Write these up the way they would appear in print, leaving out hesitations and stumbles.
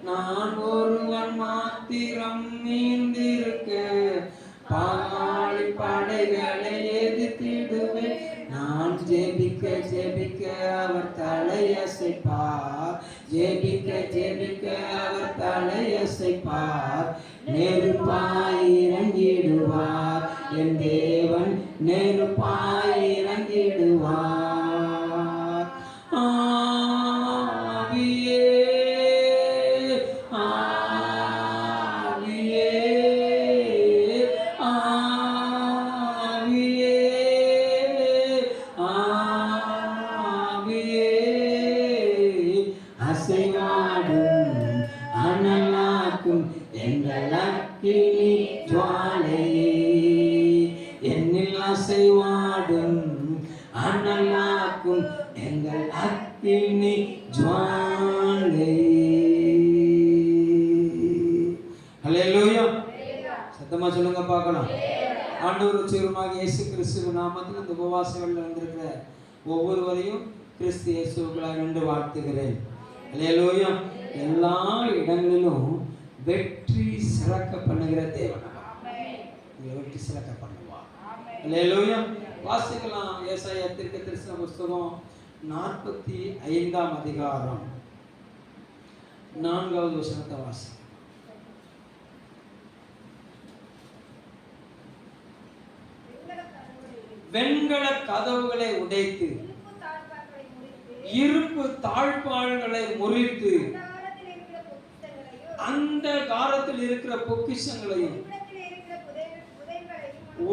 நான் ஒருவன் மாத்திரம் மீந்திருக்க பாகாளி படைகளை எதிர்த்திடுவேன். நான் ஜெபிக்க ஜெபிக்க அவர் தலையசைப்பார், ஜெபிக்க ஜெபிக்க அவர் தலையசைப்பார். நெருப்பாய் இறங்கிடுவார் என் தேவன், நெருப்பாய் இறங்கிடுவார். ஆவியே ஆவியே ஆவியே ஆவியே அசைவாடும் அனலாக்கும் எங்கள் அக்கினி ஜுவாலையே, என்னில் அசைவாடும் அனலாக்கும் எங்கள் அக்கினி ஜுவாலையே. ஹல்லேலூயா. சத்தமா சொல்லுங்க பார்க்கலாம். ஆண்டவர் சீருமாக இயேசு கிறிஸ்துவ நாமத்தில் இந்த உபவாச வேளையில் வந்திருக்கிற ஒவ்வொருவரையும் கிறிஸ்து இயேசுவுக்குள்ளாக என்று வாழ்த்துகிறேன். ஹல்லேலூயா. எல்லா இடங்களிலும் வெற்றி சிறக்க பண்ணுகிற தேவன் வெற்றி சிறக்க பண்ணுவார். ஹல்லேலூயா. வாசிக்கலாம். ஏசாயா தீர்க்கதரிசன புஸ்தகம் 45ஆம் அதிகாரம் 4வது வசனத்தை வாசி. வெண்கல கதவுகளை உடைத்து இருப்பு தாழ்பாள்களை முறித்து அந்த காலத்தில் இருக்கிற பொக்கிஷங்களையும்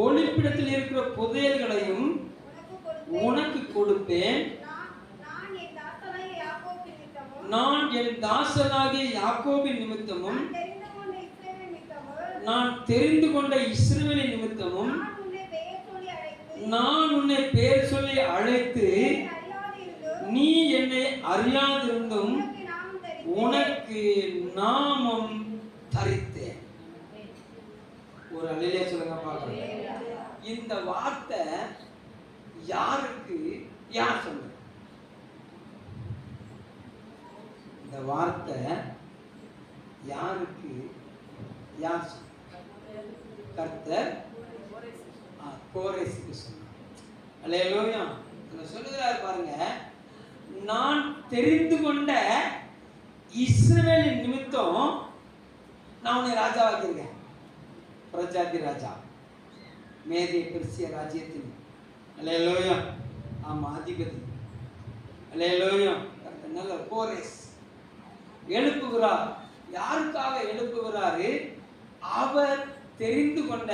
ஒளிப்பிடத்தில் இருக்கிற புதையல்களையும் உனக்கு கொடுப்பேன். நான் என் தாசனாகிய யாக்கோபின் நிமித்தமும் நான் தெரிந்து கொண்ட இஸ்ரவேலின் நிமித்தமும் நான் உன்னை பெயர் சொல்லி அழைத்து நீ என்னை அறியாதிருந்தும் உனக்கு நாமம் தரித்தேன். ஒரு அல்லேலூயா சொல்லுங்க பார்க்கலாம். இந்த வார்த்தை யாருக்கு யார் சொன்னது? இந்த வார்த்தை யாருக்கு யார் சொன்னது? கர்த்தர் கோரேசுக்கு சொன்னார். அல்லேலூயா. சொல்லுகிறார் பாருங்க, நான் தெரிந்து கொண்ட இஸ்ரவேலின் நிமித்தம் நான் உன்னை ராஜாவாக்கியிருக்கேன். பிரஜாதி ராஜா, மேதிய பெர்சிய ராஜ்யத்தின் அல்லேலூயா ஆமா அதிபதி. அல்லேலூயா. நல்ல கோரேஸ் எழுப்புகிறார். யாருக்காக எழுப்புகிறாரு? அவர் தெரிந்து கொண்ட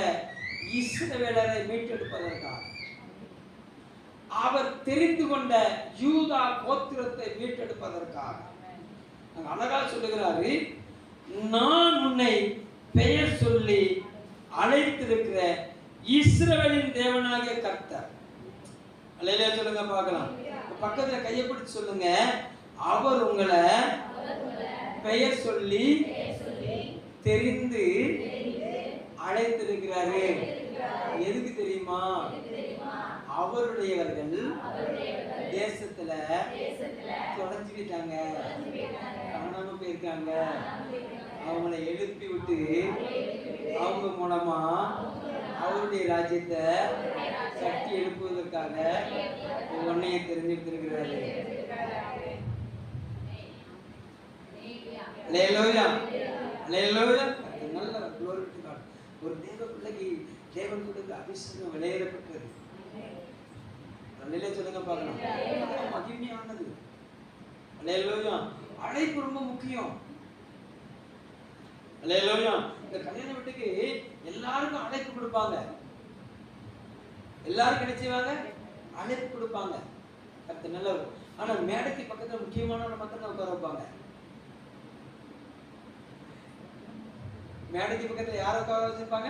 இஸ்ரவேலரை மீட்டெடுப்பதற்காக. அவர் தெரிந்து கொண்ட யூதா கோத்திரத்தை மீட்டெடுப்பதற்காக. அழகா சொல்லுகிறாரு, நான் உன்னை பெயர் சொல்லி அழைத்திருக்கிற இஸ்ரவேலின் தேவனாகிய கர்த்தர். அல்லேலூயா சொல்லுங்க பார்க்கலாம். பக்கத்துல கையை பிடிச்சு சொல்லுங்க, அவர் உங்களை பெயர் சொல்லி தெரிந்து அழைத்திருக்கிறாரு. எதுக்கு தெரியுமா? அவருடையவர்கள் தேசத்துல தொலைஞ்சுக்கிட்டாங்க, காணாம போயிருக்காங்க. அவங்களை எழுப்பி விட்டு அவங்க மூலமா அவருடைய ராஜ்யத்தை கட்டி எழுப்புவதற்காக உன்னைய தெரிஞ்சிருக்கிறாரு. அல்லேலூயா. அல்லேலூயா. நல்ல glory to God. ஒரு தேவ பிள்ளைக்கு தேவன் கொடுத்த அபிஷேகம் விளையாடப்பட்டது. அல்லேலூயா சொல்லுங்க பார்க்கலாம். மகிமையானது. அல்லேலூயா. அழைப்பு ரொம்ப முக்கியம். அல்லேலூயா. இந்த கல்யாண வீட்டுக்கு எல்லாருக்கும் அழைப்பு கொடுப்பாங்க. எல்லாரும் என்ன செய்வாங்க? அழைப்பு கொடுப்பாங்க. அது நல்லது. ஆனா மேடைக்கு பக்கத்துல முக்கியமானவங்க மட்டும் தான் உட்கார வைப்பாங்க. மேடைக்கு பக்கத்துல யாரை உட்கார வச்சிருப்பாங்க?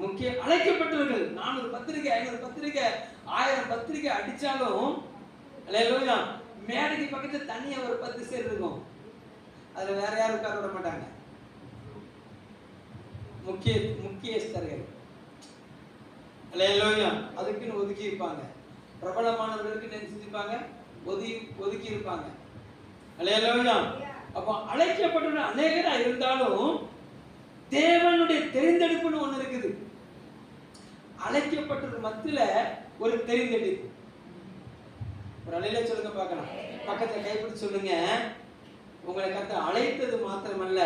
முக்கிய அழைக்கப்பட்டவர்கள். 400 பத்திரிக்கை 500 பத்திரிக்கை 1000 பத்திரிக்கை அடிச்சாலும் அல்லேலூயா மேடைக்கு பக்கத்துல தனியா ஒரு 10 பேர் இருக்கும். அதுல வேற யாரும் உட்கார விட மாட்டாங்க. முக்கியஸ்தர்கள். அல்லேலூயா. அதுக்குன்னு ஒதுக்கி இருப்பாங்க. பிரபலமானவர்களுக்கு நினைச்சிருப்பாங்க, ஒதுக்கி இருப்பாங்க. அல்லேலூயா. அப்போ அழைக்கப்பட்ட அநேகரா இருந்தாலும் தேவனுடைய தெரிந்தெடுப்புன்னு ஒண்ணு இருக்குது. அழைக்கப்பட்டது மத்தியில ஒரு தெரிந்தெடுப்பு. ஒரு அலையில சொல்லுங்க பார்க்கலாம். பக்கத்துல கைப்பிடிச்சு சொல்லுங்க, உங்களை கர்த்தர் அழைத்தது மாத்திரமல்ல,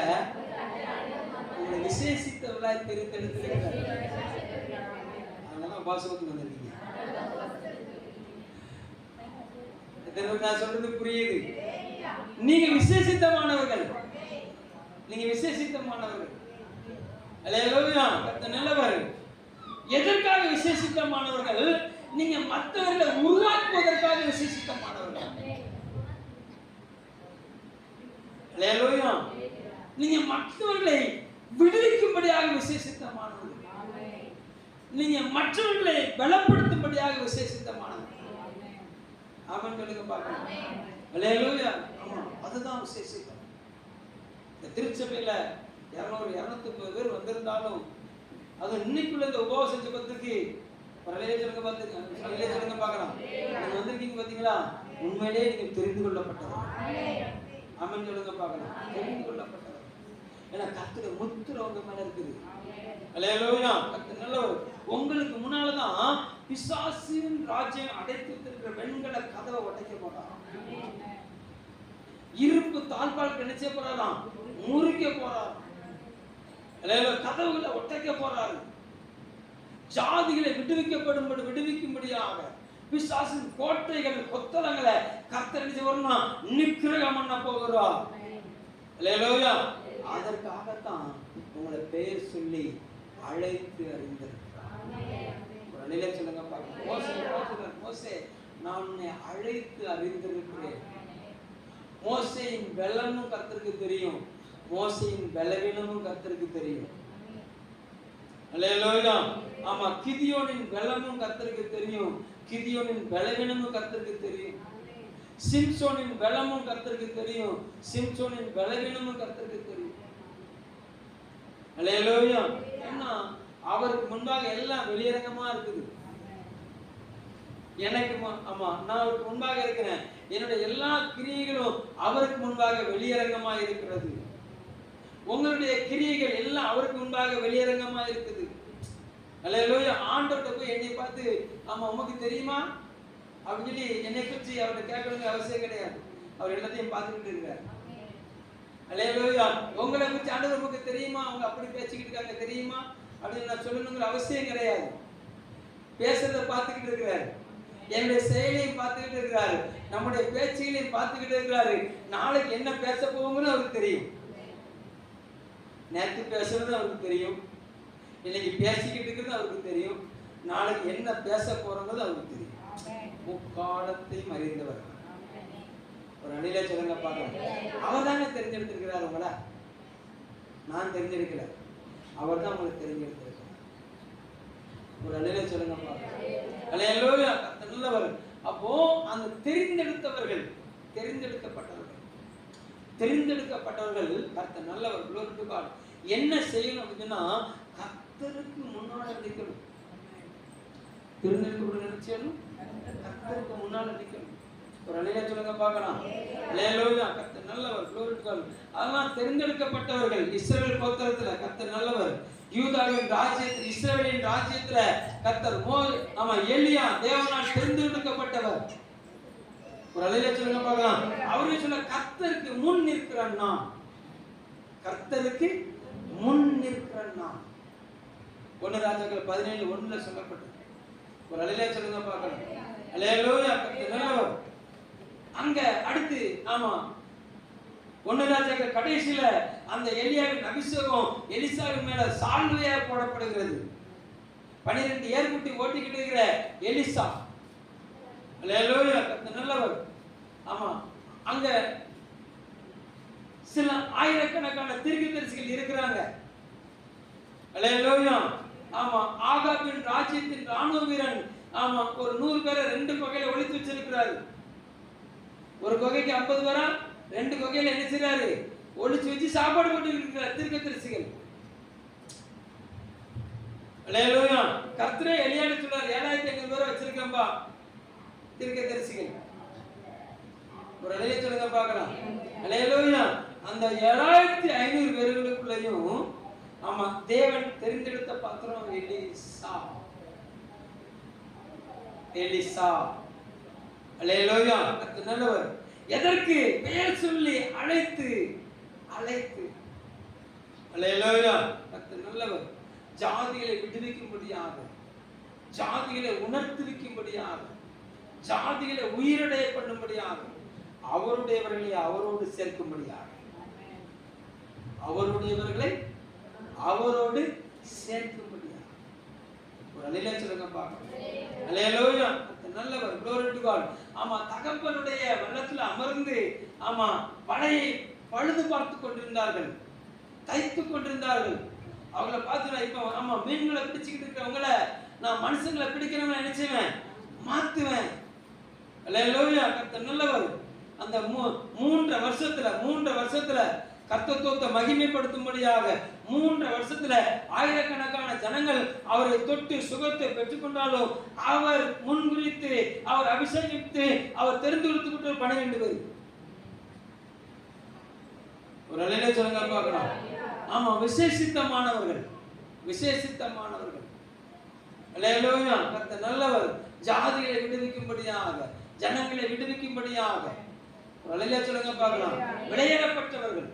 உங்களை விசேஷித்தவர்களாய் தெரிந்தெடுத்திருக்கிறார். அதனால பாசத்துக்கு வந்திருக்கீங்க. நான் சொல்றது புரியுது? நீங்க விசேஷித்தமானவர்கள், நீங்க விசேஷித்தமானவர்கள். அல்லேலூயா. கர்த்தர் நல்லவர். எதற்காக விசேஷித்தமானவர்கள்? நீங்க மற்றவர்களை உருவாக்குவதற்காக விசேஷித்தமானவர்கள். அல்லேலூயா. நீங்க மற்றவர்களை விடுவிக்கும்படியாக விசேஷித்தமானவர்கள். நீங்க மற்றவர்களை பலப்படுத்தும்படியாக விசேஷித்தமானவர்கள். ஆமென் சொல்லுங்க பார்க்கலாம். அல்லேலூயா. ஆமா, அதுதான் விசேஷித்தம். இந்த திருச்சபையில 200-250 பேர் வந்திருந்தாலும் அது இன்னைக்குள்ள இந்த உபவாச ஜெபத்துக்கு சொல்லுங்க பார்க்கலாம். நீங்க வந்திருக்கீங்க பாத்தீங்களா? உண்மையிலேயே நீங்க தெரிந்து கொள்ளப்பட்டவர். ஆமென் சொல்லுங்க பார்க்கலாம். தெரிந்து கொள்ளப்பட்டவர். ஏன்னா கர்த்தருடைய முத்திரை உங்க மேல இருக்குது. அல்லேலூயா. கர்த்தர் நல்லவர். உங்களுக்கு முன்னாலதான் பிசாசின் ராஜ்யம் அடைத்து வைத்திருக்கிற வெண்கல கதவை உடைக்க போறாராம். இருப்பு தாழ்பால் நினைச்ச போறாராம், முறிக்க போறாராம். கதவுகளை ஒட்டைக்க போறாரு. ஜாதிகளை விடுவிக்கும்படியாக பிசாசின் கோட்டைகள் கொத்தளங்களை கர்த்தர் நினைச்சு வரணும், நிக்கிரகம் பண்ண போகிறார். அல்லேலூயா. அதற்காகத்தான் உங்களை பெயர் சொல்லி அழைத்து அறிந்திருக்கிறார். ஒரு நிலை சொல்லுங்க பார்க்கலாம். மோசே, நான் உன்னை அழைத்து அறிந்திருக்கிறேன். மோசேயின் பலனும் கர்த்தருக்கு தெரியும், மோசேயின் பலவீனமும் கர்த்தருக்கு தெரியும். அல்லேலூயா. ஆமா, கிதியோனின் பலமும் கர்த்தருக்கு தெரியும், கிதியோனின் பலவீனமும் கர்த்தருக்கு தெரியும். சிம்சோனின் பலமும் கர்த்தருக்கு தெரியும், சிம்சோனின் பலவீனமும் கர்த்தருக்கு தெரியும். அல்லேலூயா. ஏன்னா அவருக்கு முன்பாக எல்லாம் வெளியரங்கமா இருக்குது. எனக்கு ஆமா, நான் அவருக்கு முன்பாக இருக்கிறேன். என்னுடைய எல்லா கிரியைகளும் அவருக்கு முன்பாக வெளியரங்கமா இருக்கிறது. உங்களுடைய கிரியைகள் எல்லாம் அவருக்கு முன்பாக வெளியரங்கமா இருக்குது. அல்லேலூயா. ஆண்டவர்கிட்ட போய் என்னை பார்த்து, ஆமா உமக்கு தெரியுமா அப்படின்னு சொல்லி என்னை குறித்து அவர்கிட்ட கேட்கணுங்கிற அவசியம் கிடையாது. அவர் எல்லாத்தையும் பார்த்துக்கிட்டு இருக்காரு. அல்லேலூயா. உங்களை குறித்து ஆண்டவர் உமக்கு தெரியுமா, அவங்க அப்படி பேசிக்கிட்டு இருக்காங்க தெரியுமா அப்படின்னு நான் சொல்லணுங்கிற அவசியம் கிடையாது. பேசுறத பார்த்துக்கிட்டு இருக்கிறாரு, என்னுடைய செயலையும் பார்த்துக்கிட்டு இருக்கிறாரு, நம்முடைய பேச்சுகளையும் பார்த்துக்கிட்டு இருக்கிறாரு. நாளைக்கு என்ன பேச போகும்னு அவருக்கு தெரியும். நேற்று பேசுறது அவருக்கு தெரியும், இன்னைக்கு பேசிக்கிட்டு இருக்கிறது அவருக்கு தெரியும், நாளைக்கு என்ன பேச போறோங்கிறது அவருக்கு தெரியும். முக்காலத்தையும் அறிந்தவர். ஒரு அணில சொல்லுங்க பார்க்கலாம். அவர் தானே தெரிஞ்செடுத்திருக்கிறார் உங்களை, நான் தெரிஞ்செடுக்கல, அவர் தான் உங்களுக்கு தெரிஞ்செடுத்திருக்கிறார். ஒரு அணில சொல்லுங்க பார்க்கலாம். அல்லேலூயா. நல்லவர். அப்போ அந்த தெரிந்தெடுத்தவர்கள், தெரிந்தெடுக்கப்பட்டவர்கள் கர்த்தர் நல்லவர். glory to God. என்ன செய்யணும் அப்படின்னா கர்த்தருக்கு முன்னாடி நிற்கணும். தெரிந்தெடுக்கப்பட்ட நினைச்சாலும் கர்த்தருக்கு முன்னாடி நிற்கணும். ஒரு அலையில சொல்லுங்க பார்க்கலாம். அல்லேலூயா. கர்த்தர் நல்லவர். glory to God. அதெல்லாம் தெரிந்தெடுக்கப்பட்டவர்கள். இஸ்ரவேல் கோத்திரத்துல கர்த்தர் நல்லவர். யூதாவின் ராஜ்யத்தில், இஸ்ரவேலின் ராஜ்யத்துல கர்த்தர் ஆமா எலியா தேவனால் தெரிந்தெடுக்கப்பட்டவர். ஒரு அலையில சொல்லுங்க பார்க்கலாம். அவரே சொன்ன கர்த்தருக்கு முன் நிற்கிறான் நான், கர்த்தருக்கு முன் நிற்கிறான் நான். 1 ராஜாக்கள் 17:1 சொல்லப்பட்டது. ஒரு அலையில சொல்லுங்க பார்க்கலாம். அல்லேலூயா. கர்த்தர் நல்லவர். அங்க அடுத்து ஆமா 1 ராஜாக்கள் கடைசியில அந்த எலியாவின் அபிஷேகம் எலிசாவின் மேல சால்வையா போடப்படுகிறது. 12 ஏர்குட்டி ஓட்டிக்கிட்டு இருக்கிற எலிசா. அல்லேலூயா. கர்த்தர் நல்லவர். ஆமா, அங்க சில ஆயிரக்கணக்கான தீர்க்கதரிசிகள் இருக்கிறாங்க. அல்லேலூயா. ஆமா, ஆகாபின் ராஜ்யத்தின் ராணுவ வீரன் ஆமா ஒரு 100 பேரை 2 குகையில ஒளித்து வச்சிருக்கிறாரு. ஒரு குகைக்கு 50 பேரா, 2 குகையில என்ன செய்றாரு, ஒளிச்சு வச்சு சாப்பாடு போட்டு இருக்கிறார் தீர்க்கதரிசிகள். அல்லேலூயா. கர்த்தரே எலியாவை சொல்றார், 7500 பேரை வச்சிருக்கேன்பா தீர்க்கதரிசிகள். ஒரு அலையை சொல்லுங்க பார்க்கலாம். அல்லேலூயா. அந்த 7500 பேர்களுக்குள்ளேயும் ஆமா தேவன் தெரிந்தெடுத்த பாத்திரம் எலிசா. எலிசா. அல்லேலூயா. கர்த்தர் நல்லவர். எதற்கு? பெயர் சொல்லி அழைத்து அழைத்து. அல்லேலூயா. கர்த்தர் நல்லவர். ஜாதிகளை விடுவிக்கும்படியாக, ஜாதிகளை உணர்த்துவிக்கும்படியாக, ஜாதிகளை உயிரடைய பண்ணும்படியாக, அவருடையவர்களை அவரோடு சேர்க்கும்படியாக, அவருடையவர்களை அவரோடு சேர்க்கும்படியாக. ஒரு அல்லேலூயா சொல்லுங்க பாக்கலாம். அல்லேலூயா. நல்லவர். glory to God. ஆமா தகப்பனுடைய வல்லத்தில் அமர்ந்து ஆமா பழையை பழுது பார்த்து கொண்டிருந்தார்கள், தைத்து கொண்டிருந்தார்கள். அவங்கள பார்த்து நான் இப்ப ஆமா மீன்களை பிடிச்சிக்கிட்டு இருக்கிறவங்கள நான் மனுஷங்களை பிடிக்கிறவங்க நினைச்சுவேன், மாத்துவேன். அல்லேலூயா. கர்த்தர் நல்லவர். அந்த 3 வருஷத்துல கர்த்தத்துவத்தை மகிமைப்படுத்தும்படியாக 3 வருஷத்துல ஆயிரக்கணக்கான ஜனங்கள் அவரை தொட்டு சுகத்தை பெற்றுக்கொண்டாலும் அவர் முன்குறித்து, அவர் அபிஷேகித்து, அவர் தெரிந்து கொடுத்து பணி வேண்டுவது. ஒரு அல்லேலூயா சொல்லுங்க பார்க்கலாம். ஆமா விசேஷித்தமானவர்கள், விசேஷித்தமானவர்கள். அல்லேலூயா. கர்த்தர் நல்லவர். ஜாதிகளை விடுவிக்கும்படியாக, ஜனங்களை விடுவிக்கும்படியாக. ஒரு அல்லேலூயா சொல்லுங்க பார்க்கலாம். விளையாடப்பட்டவர்கள்.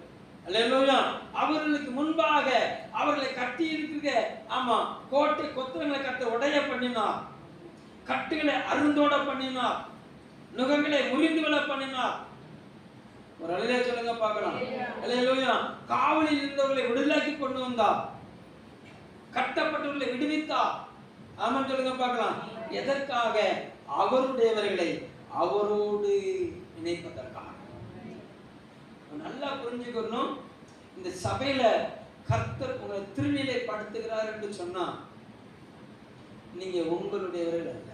அல்லேலூயா. அவர்களுக்கு முன்பாக அவர்களை கட்டி இருக்கிற ஆமா கோட்டை கொத்தளங்களை கட்ட உடைய பண்ணினார், கட்டுகளை அருந்தோட பண்ணினார், நுகங்களை முறிந்து விழ பண்ணினார். ஒரு அல்லேலூயா சொல்லுங்க பார்க்கலாம். அல்லேலூயா. காவலில் இருந்தவர்களை விடுதலைக்கு கொண்டு வந்தார், கட்டப்பட்டவர்களை விடுவித்தார். ஆமென் சொல்லுங்க பார்க்கலாம். எதற்காக? அவருடையவர்களை அவரோடு இணைப்பதற்காக. நல்லா புரிஞ்சுக்கணும். இந்த சபையில கர்த்தர் உங்களை திருநிலைப்படுத்துகிறார் என்று சொன்னா நீங்க உங்களுடையவர்கள் அல்ல.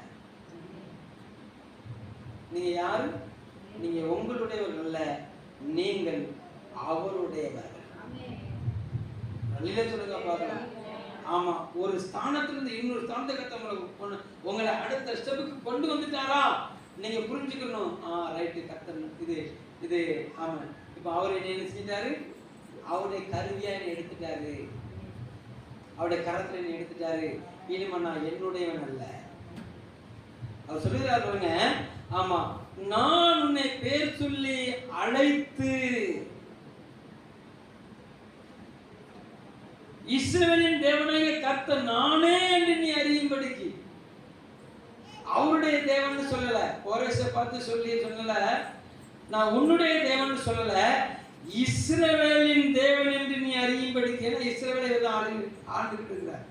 நீங்க யாரு? நீங்க உங்களுடையவர்கள் அல்ல, நீங்கள் அவருடையவர்கள். சொல்லுங்க பார்க்கலாம். ஆமா ஒரு ஸ்தானத்திலிருந்து இன்னொரு ஸ்தானத்துக்கு உங்களை அடுத்த ஸ்டெப்புக்கு கொண்டு வந்துட்டாரா நீங்க புரிஞ்சுக்கணும். ரைட்டு கர்த்தர் இது இது ஆமா இப்ப அவர் என்ன செஞ்சிட்டாரு? அவருடைய கருவியா என்ன எடுத்துட்டாரு, அவருடைய கரத்துல என்ன எடுத்துட்டாரு. இனிமே நான் என்னுடையவன் அல்ல. அவர் சொல்லுகிறார் பாருங்க. ஆமா நான் உன்னை பேர் சொல்லி அழைத்து இஸ்ரவேலின் தேவனாகிய கர்த்தர் நானே என்று நீ அறியும்படிக்கு. அவருடைய தேவன் சொல்லல, கோரேசை பார்த்து சொல்லி சொல்லல, நான் உன்னுடைய தேவன் சொல்லல, இஸ்ரவேலின் தேவன் என்று நீ அறியும்படிக்கு. ஏன்னா இஸ்ரவேலை ஆண்டுகிட்டு இருக்கிறார்,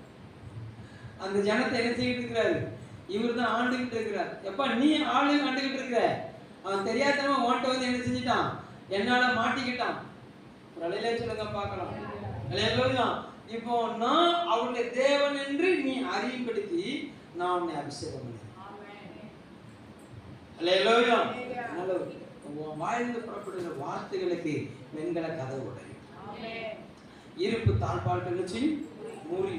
அந்த ஜனத்தை என்ன செய்யிட்டு இருக்கிறாரு? இவர் தான் ஆண்டுகிட்டு இருக்கிறார். எப்ப நீ ஆண்டுகிட்டு இருக்கிற, அவன் தெரியாதவன் உன்கிட்ட வந்து என்ன செஞ்சிட்டான்? என்னால மாட்டிக்கிட்டான். ஒரு அல்லேலூயா சொல்லுங்க பார்க்கலாம். அல்லேலூயா. இப்போ நான் அவருடைய தேவன் என்று நீ அறியும்படிக்கு நான் உன்னை அபிஷேகம் பண்ணேன். அல்லேலூயா. நல்லது. வாயிலிருந்து புறப்படுகிற வார்த்தைகளுக்கு வெண்கல கதவு உடையும், இருப்பு தாழ்பாட்டு மூறி.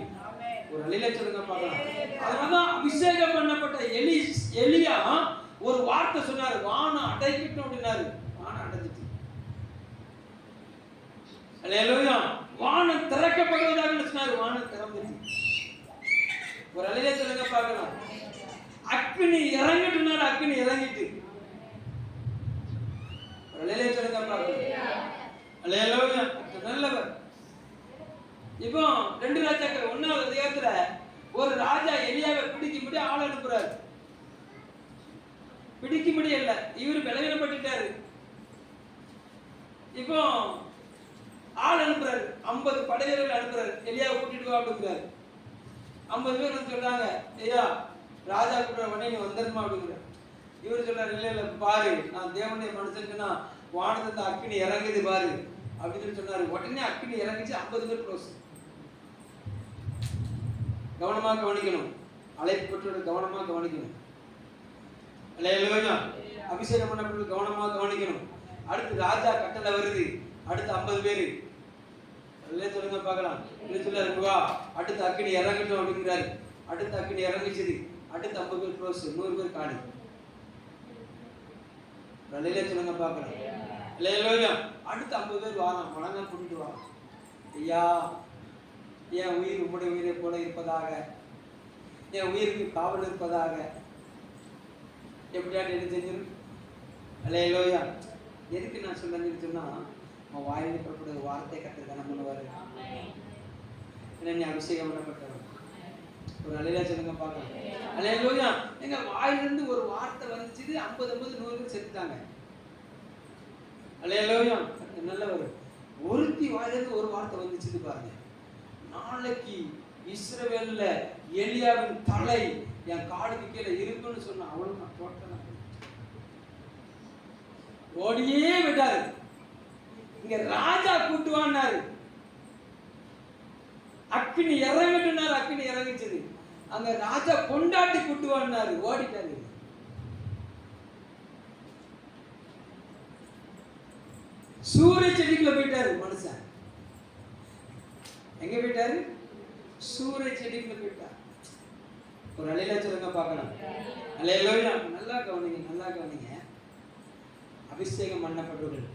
ஒரு அல்லேலூயா சொல்லுங்க பார்க்கலாம். அதனாலதான் அபிஷேகம் பண்ணப்பட்ட எலியா ஒரு வார்த்தை சொன்னாரு, வானம் அடைக்கட்டும் அப்படின்னாரு. வானம் அடைஞ்சிட்டு. அல்லேலூயா. வானம் திறக்கப்படுவதாக சொன்னாரு, வானம் திறந்துச்சு. ஒரு அல்லேலூயா சொல்லுங்க பார்க்கலாம். அக்கினி இறங்கிட்டுனாரு, அக்கினி இறங்கிட்டு. அல்லேலூயா சொல்லுங்க பார்க்கலாம். அல்லேலூயா. நல்லவர். இப்போ 2 ராஜாக்கள் 1வது அதிகாரத்துல ஒரு ராஜா எலியாவை பிடிக்கும்படி ஆள் அனுப்புறாரு. பிடிக்கும்படி இல்ல, இவரு பலவீனப்பட்டுட்டாரு. இப்போ ஆள் அனுப்புறாரு, 50 படை வீரர்கள் அனுப்புறாரு, எலியாவை கூட்டிட்டு வா அப்படிங்கிறாரு. 50 பேர் வந்து சொல்றாங்க, ஐயா ராஜா கூட உடனே நீ வந்துருமா அப்படிங்கிற. இவரு சொல்றாரு, இல்ல இல்ல பாரு, நான் தேவனுடைய மனுஷனுக்குன்னா வானத்துல அக்கினி இறங்குது பாரு அப்படின்னு சொன்னாரு. உடனே அக்கினி இறங்கிச்சு. 50 பேர் க்ளோஸ். கவனமா கவனிக்கணும், அழைப்பு பெற்றோர் கவனமா கவனிக்கணும். அல்லேலூயா. அபிஷேகம் பண்ணப்பட்டு கவனமா கவனிக்கணும். அடுத்து ராஜா கட்டளை வருது, அடுத்து 50 பேரு. அல்லேலூயா சொல்லுங்க பார்க்கலாம். இது சொல்றாரு, வா அடுத்து அக்கினி இறங்கட்டும் அப்படிங்கிறாரு. அடுத்து அக்கினி இறங்கிச்சது. அடுத்து 50 பேர் க்ளோஸ், 100 பேர் காணி. அல்லேலூயா சொல்லுங்க பார்க்கலாம். அடுத்து 50 பேர் வாரம் வணங்க கூட்டிட்டு வரோம். ஐயா, என் உயிர் உம்முடைய உயிரை போல இருப்பதாக, என் உயிருக்கு காவல் இருப்பதாக. எப்படியா என்ன செஞ்சிடும்? அல்லேலூயா. எதுக்கு நான் சொல்லுன்னு சொன்னா, உன் வாயிலில் புறப்படும் வார்த்தை கர்த்தர் கனம் பண்ணுவாரு. என்ன அபிஷேகம் பண்ணப்பட்டவர். ஒரு அல்லேலூயா சொல்லுங்க பார்க்கலாம். அல்லேலூயா. எங்க வாயிலிருந்து ஒரு வார்த்தை வந்துச்சு, 50 100 பேர் செத்துட்டாங்க. அல்லேலூயா. நல்லவர். ஒருத்தி வாயிலிருந்து ஒரு வார்த்தை வந்துச்சு பாருங்க, நாளைக்கு இஸ்ரவேல்ல எலியாவின் தலை என் காலுக்கு கீழே இருக்குன்னு சொன்ன அவளும் நான் போட்டேன். ஓடியே விட்டாரு. இங்க ராஜா கூட்டுவான்னாரு, அக்கினி இறங்கட்டுனாரு, அக்கினி இறங்கிச்சது. அங்க ராஜா பொண்டாட்டி கூட்டுவான்னாரு, ஓடிட்டாரு. சூரிய செடிக்குள்ள போயிட்டாரு மனுஷன். எங்க போயிட்டாரு? சூரிய செடிக்குள்ள போயிட்டார். ஒரு அலையில சொல்லுங்க பார்க்கலாம். அல்லேலூயா. நல்லா கவனிங்க, நல்லா கவனிங்க. அபிஷேகம் பண்ணப்பட்டவர்கள்,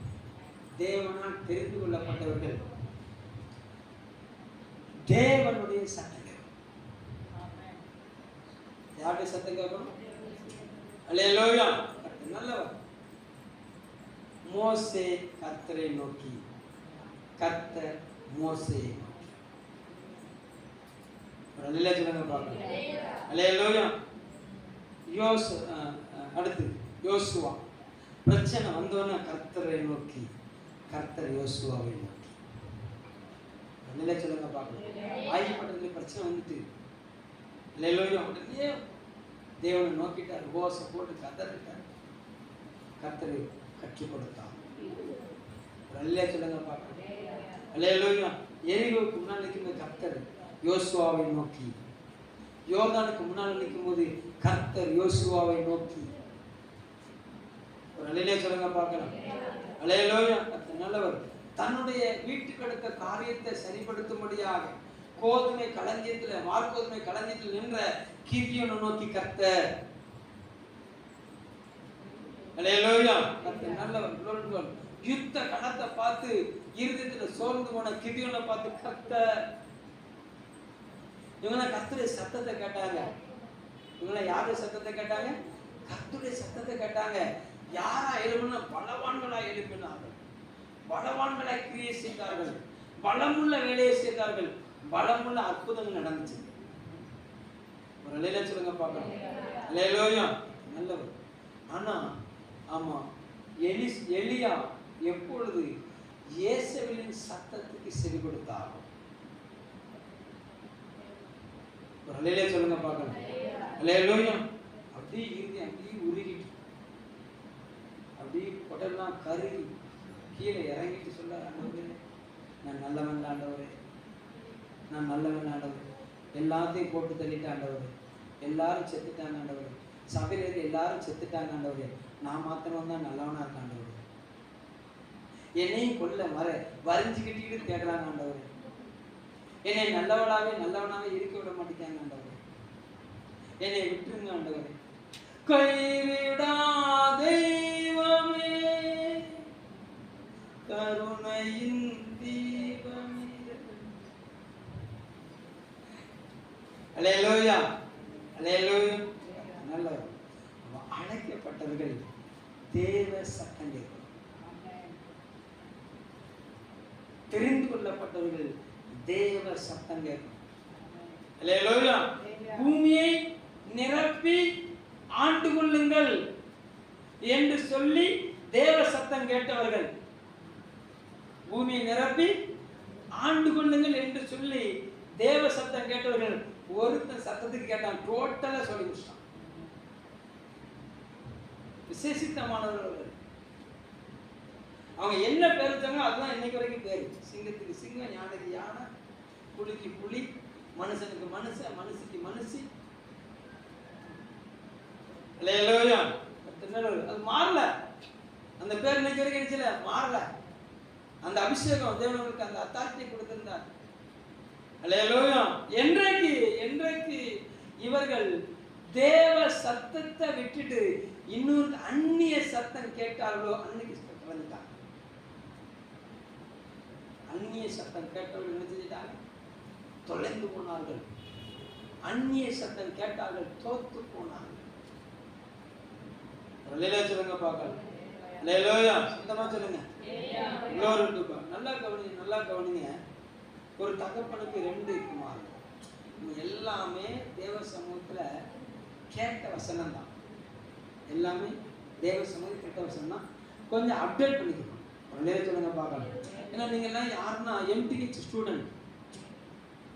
தேவனால் தெரிந்து கொள்ளப்பட்டவர்கள், தேவனுடைய சத்தம் கேட்கணும். யாருடைய சத்தம் கேட்கணும்? அல்லேலூயா. நல்லவர். மோசே கர்த்தரை நோக்கி, கர்த்தர் மோசேயை நோக்கி. அல்லேலூயா சொல்லுங்க பார்க்கலாம். அல்லேலூயா. அடுத்து யோசுவா. பிரச்சனை வந்தோன்னா கர்த்தரை நோக்கி, கர்த்தர் யோசுவாவை நோக்கி. அல்லேலூயா சொல்லுங்க பார்க்கலாம். ஆயப்பட்டதுல பிரச்சனை வந்துட்டு, அல்லேலூயா, உடனே தேவனை நோக்கிட்டார், உபவாச போட்டு கதறிட்டார், கர்த்தரை கற்றுக் கொடுத்தார். அல்லேலூயா சொல்லுங்க பார்க்கலாம். அல்லேலூயா. எரிகோவுக்கு முன்னால் நிற்கும் கர்த்தர் யோசுவாவை நோக்கி, யோர்தானுக்கு முன்னால் நிற்கும் போது கர்த்தர் யோசுவாவை நோக்கி. ஒரு அல்லேலூயா சொல்லுங்க பார்க்கலாம். அல்லேலூயா. கர்த்தர் நல்லவர். தன்னுடைய வீட்டுக்கு அடுத்த காரியத்தை சரிப்படுத்தும்படியாக கோதுமை களஞ்சியத்தில், வார்கோதுமை களஞ்சியத்தில் நின்ற கிதியோனை நோக்கி கர்த்தர். அல்லேலூயா. கர்த்தர் நல்லவர். யுத்த களத்தை பார்த்து இருதயத்தில் சோர்ந்து போன கிதியோனை பார்த்து கர்த்தர். இவங்க கர்த்தருடைய சத்தத்தை கேட்டாங்க. இவங்க யாருடைய சத்தத்தை கேட்டாங்க? கர்த்தருடைய சத்தத்தை கேட்டாங்க. யாரா எழுப்பினா? பலவான்களா எழுப்பினார்கள், பலவான்களை கிரியை செய்தார்கள், பலமுள்ள வேலையை செய்தார்கள், பலமுள்ள அற்புதங்கள் நடந்துச்சு. ஒரு அல்லேலூயா சொல்லுங்க பார்க்கலாம். அல்லேலூயா. நல்லவர். ஆனா ஆமா, எலியா எப்பொழுது இயேசுவின் சத்தத்துக்கு செவி கொடுத்தாரோ, ஒரு அல்லேலூயா சொல்லுங்க பார்க்கலாம். அல்லேலூயா. அப்படியே இருந்து அப்படியே உருகிட்டு, அப்படியே உடல்லாம் கருகி கீழே இறங்கிட்டு சொல்ல, ஆண்டவரே நான் நல்லவன் ஆண்டவரே, நான் நல்லவன் ஆண்டவரே, எல்லாத்தையும் போட்டு தள்ளிட்டு ஆண்டவரே, எல்லாரும் செத்துட்டாங்க ஆண்டவரே, சபையில இருக்க எல்லாரும் செத்துட்டாங்க ஆண்டவரே, நான் மாத்திரம் தான் நல்லவனா இருக்க ஆண்டவரே, என்னையும் கொல்ல வரைஞ்சுக்கிட்டு தேடுறாங்க ஆண்டவரே, என்னை நல்லவனாவே இருக்க விட மாட்டேங்காங்க ஆண்டவரே, என்னை விட்டுருங்க ஆண்டவரே, கைவிடா தெய்வமே, கருணையின் தீபமே. அல்லேலூயா. அல்லேலூயா. நல்லவர். அழைக்கப்பட்டவர்கள் தேவ சத்தம் கேட்கும். தெரிந்து கொள்ளப்பட்டவர்கள் தேவ சத்தம் கேட்கும். அல்லேலூயா. பூமியை நிரப்பி ஆண்டு கொள்ளுங்கள் என்று சொல்லி தேவ சத்தம் கேட்டவர்கள், பூமியை நிரப்பி ஆண்டு கொள்ளுங்கள் என்று சொல்லி தேவ சத்தம் கேட்டவர்கள். ஒருத்தன் சத்தத்துக்கு கேட்டான், டோட்டலா சொல்லி முடிச்சான். விசேஷித்தமானவர்கள். அவங்க என்ன பேர் வச்சாங்க அதுதான் இன்னைக்கு வரைக்கும் பேரு. சிங்கத்துக்கு சிங்கம், யானைக்கு யானை, புலிக்கு புலி, மனுஷனுக்கு மனுஷன், மனுஷிக்கு மனுஷி. அல்லேலூயா. அது மாறல. அந்த பேர் இன்னைக்கு வரைக்கும் கிடைச்சல, மாறல. அந்த அபிஷேகம் தேவனுக்கு அந்த அத்தாட்சியை கொடுத்திருந்தார். அல்லேலூயா. என்றைக்கு இவர்கள் தேவ சத்தத்தை விட்டுட்டு இன்னொரு அந்நிய சத்தம் கேட்டார்களோ அன்னைக்கு கலந்துட்டாங்க. அந்நிய சத்தம் கேட்டவர்கள் என்ன செஞ்சிட்டாங்க? தொலைந்து போனார்கள். அந்நிய சத்தம் கேட்டார்கள், தோத்து போனார்கள். சொல்லுங்க பார்க்கலாம். சொந்தமா சொல்லுங்க. நல்லா கவனிங்க, நல்லா கவனிங்க. ஒரு தகப்பனுக்கு 2 குமாரர்கள். எல்லாமே தேவ சமூகத்துல கேட்ட வசனம் தான். எல்லாமே தேவ சமூகம் கேட்ட வசனம் தான். கொஞ்சம் அப்டேட் பண்ணிக்கணும். சொல்லுங்க பார்க்கலாம். ஏன்னா நீங்க எல்லாம் யாருன்னா MTH ஸ்டூடெண்ட்.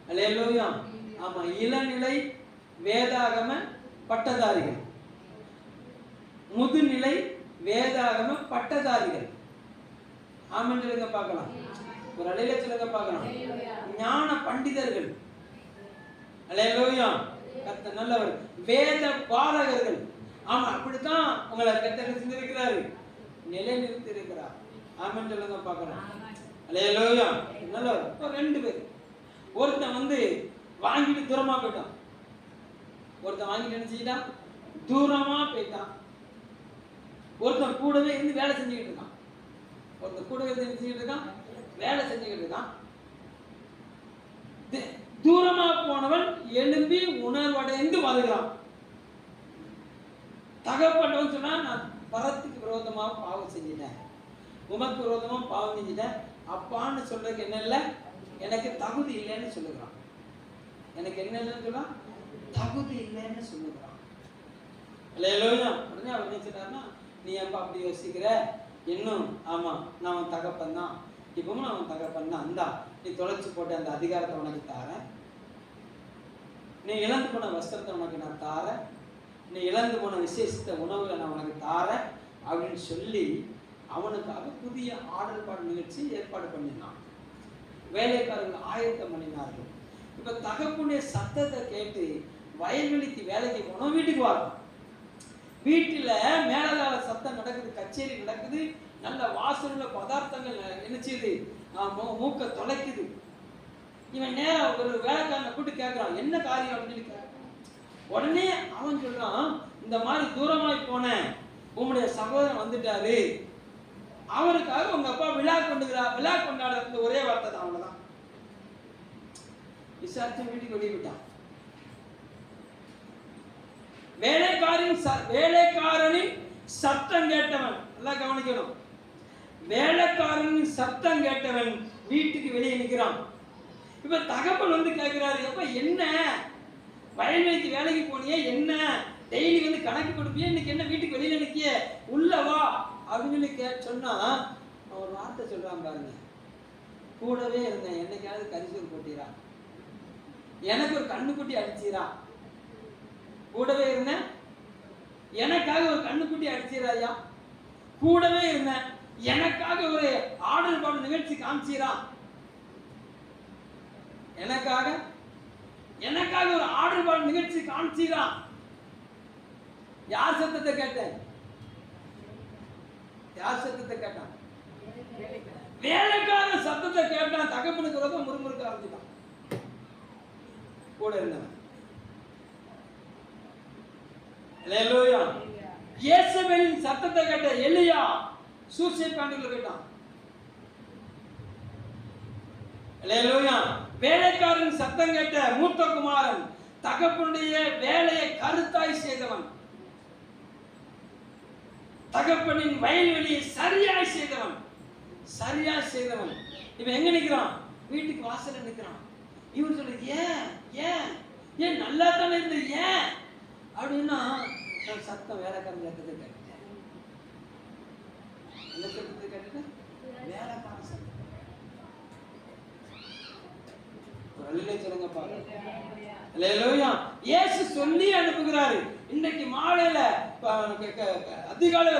அல்லேலூயா. ஆமா, இளநிலை வேதாகம பட்டதாரிகள், முதுநிலை வேதாகம பட்டதாரிகள். ஆமென் சொல்லுங்க பார்க்கலாம். ஒரு அலையில சொல்லுங்க பார்க்கலாம். ஞான பண்டிதர்கள். அல்லேலூயா. கர்த்தர் நல்லவர். வேத பாரகர்கள். ஆமா, அப்படித்தான் உங்களை கர்த்தர் செஞ்சிருக்கிறாரு, நிலைநிறுத்தி இருக்கிறார். ஆமென் சொல்லுங்க பார்க்கலாம். அல்லேலூயா. நல்லவர். ஒரு 2 பேர். ஒருத்தன் வந்து வாங்கிட்டு தூரமா போயிட்டான். ஒருத்தன் வாங்கிட்டு என்ன செஞ்சிட்டான்? தூரமா போயிட்டான். ஒருத்தன் கூடவே இருந்து வேலை செஞ்சுக்கிட்டு இருக்கான். ஒருத்தன் கூடவே இருந்து என்ன செஞ்சுக்கிட்டு இருக்கான்? வேலை செஞ்சுக்கிட்டு இருக்கான். தூரமா போனவன் எழும்பி உணர்வடைந்து வருகிறான். தகப்பட்டவன் சொன்னா, நான் பரத்துக்கு விரோதமா பாவம் செஞ்சிட்டேன், உமக்கு விரோதமா பாவம் செஞ்சிட்டேன், அப்பான்னு சொல்றதுக்கு என்ன இல்லை, எனக்கு தகுதி இல்லைன்னு சொல்லுகிறான். எனக்கு என்ன இல்லைன்னு சொன்னா, தகுதி இல்லைன்னு சொல்லுகிறான். அல்லேலூயா. உடனே அவர் என்ன சொன்னார்னா, நீ அப்பா அப்படி யோசிக்கிற, இன்னும் ஆமா நான் அவன் தகப்பன் தான், இப்பவும் நான் அவன் தகப்பன் தான். அந்த நீ தொலைச்சு போட்ட அந்த அதிகாரத்தை உனக்கு தாரேன், நீ இழந்து போன வஸ்திரத்தை உனக்கு நான் தாரேன், நீ இழந்து போன விசேஷத்தை உணவுகளை நான் உனக்கு தாரேன் அப்படின்னு சொல்லி அவனுக்காக புதிய ஆடல் பாடல் நிகழ்ச்சி ஏற்பாடு பண்ணினான். வேலைக்காரர்கள் ஆயத்தம் பண்ணினார்கள். இப்ப தகப்புடைய சத்தத்தை கேட்டு வயல்வெளிக்கு வேலைக்கு போனோம், வீட்டுக்கு வரோம். வீட்டுல மேலதாள சத்தம் நடக்குது, கச்சேரி நடக்குது, நல்ல வாசனையுள்ள பதார்த்தங்கள் நினைச்சது, மூக்க தொலைக்குது. இவன் நேரம் ஒரு வேலைக்காரனை கூட்டு கேட்கிறான், என்ன காரியம் அப்படின்னு கேட்கிறான். உடனே அவன் சொல்றான், இந்த மாதிரி தூரமாய் போன உங்களுடைய சகோதரன் வந்துட்டாரு, அவருக்காக உங்க அப்பா விழா கொண்டாடுற ஒரே வார்த்தை தான். அவ்வளவுதான். விசாரிச்சு வீட்டுக்கு வெளியே விட்டான். வேலைக்காரனின் சத்தம் கேட்டவன், நல்லா கவனிக்கணும், வேலைக்காரனின் சத்தம் கேட்டவன் வீட்டுக்கு வெளியே நிற்கிறான். இப்ப தகப்பன் வந்து கேட்கிறாரு, எப்ப என்ன வயல்வெளிக்கு வேலைக்கு போனியே, என்ன டெய்லி வந்து கணக்கு கொடுப்பியே, இன்னைக்கு என்ன வீட்டுக்கு வெளியில நிக்கிய, உள்ளவா அப்படின்னு சொன்னா ஒரு வார்த்தை சொல்றான் பாருங்க, கூடவே இருந்தேன், என்னைக்காவது கரிசூர் போட்டீரா, எனக்கு ஒரு கண்ணுக்குட்டி அடிச்சீரா, கூடவே இருந்தேன், எனக்காக ஒரு கண்ணுக்குட்டி அடிச்சீராயா, கூடவே இருந்தேன், எனக்காக ஒரு ஆடல் பாடல் நிகழ்ச்சி காமிச்சீரா, எனக்காக ஒரு ஆடல் பாடல் நிகழ்ச்சி காமிச்சீரா. யார் சத்தத்தை கேட்டேன்? யார் சத்தத்தை கேட்டான்? வேலைக்காரன் சத்தத்தை கேட்டான். தகப்பனுக்கு விரோதம் முறுமுறுக்க ஆரம்பிச்சான் கூட இருந்தவன். அல்லேலூயா. இயேசுவின் சத்தத்தை கேட்ட எலியா சூசைட் பாயிண்ட்ல போயிட்டான். அல்லேலூயா. வேலைக்காரன் சத்தம் கேட்ட மூத்த குமாரன் தகப்பனுடைய வேலையை கருத்தாய் செய்தவன், தகப்பனின் வயல்வெளியை சரியாய் செய்தவன், இவன் எங்க நிக்கிறான்? வீட்டுக்கு வாசல்ல நிக்கிறான். இவன் சொல்ற, ஏன் நல்லா தானே இருந்த, ஏன் அப்படின்னா சத்தம் வேலைக்காரன் சத்தத்தை கேட்டேன். என்ன சத்தத்தை கேட்டேன்? வேலைக்காரன் சத்தம். சொல்லுங்க பாருங்க. அல்லேலூயா. இயேசு சொல்லி அனுப்புகிறாரு. இன்னைக்கு மாலையில அதிகாலையில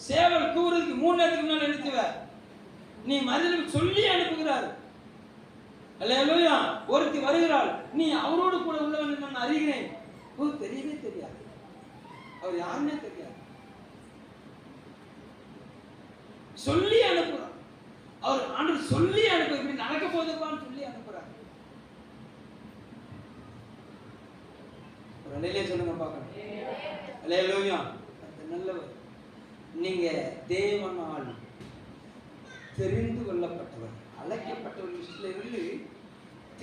சேவல் கூறுறதுக்கு 3 நேரத்துக்கு முன்னாடி நிறுத்துவ, நீ மதிலுக்கு சொல்லி அனுப்புகிறாரு. அல்லேலூயா. ஒருத்தி வருகிறாள், நீ அவரோடு கூட உள்ளவன் நான் அறிகிறேன். தெரியவே தெரியாது, அவர் யாருன்னே தெரியாது. சொல்லி அனுப்புறார். அவர் ஆண்டவர் சொல்லி அனுப்பு, இப்படி நடக்க போதுப்பான்னு சொல்லி அனுப்புறார். ஒரு அலையிலே சொல்லுங்க பார்க்கணும். அல்லேலூயா. நல்லவர். நீங்க தேவனால் தெரிந்து கொள்ளப்பட்டவர். அழைக்கப்பட்டவர் லிஸ்ட்ல இருந்து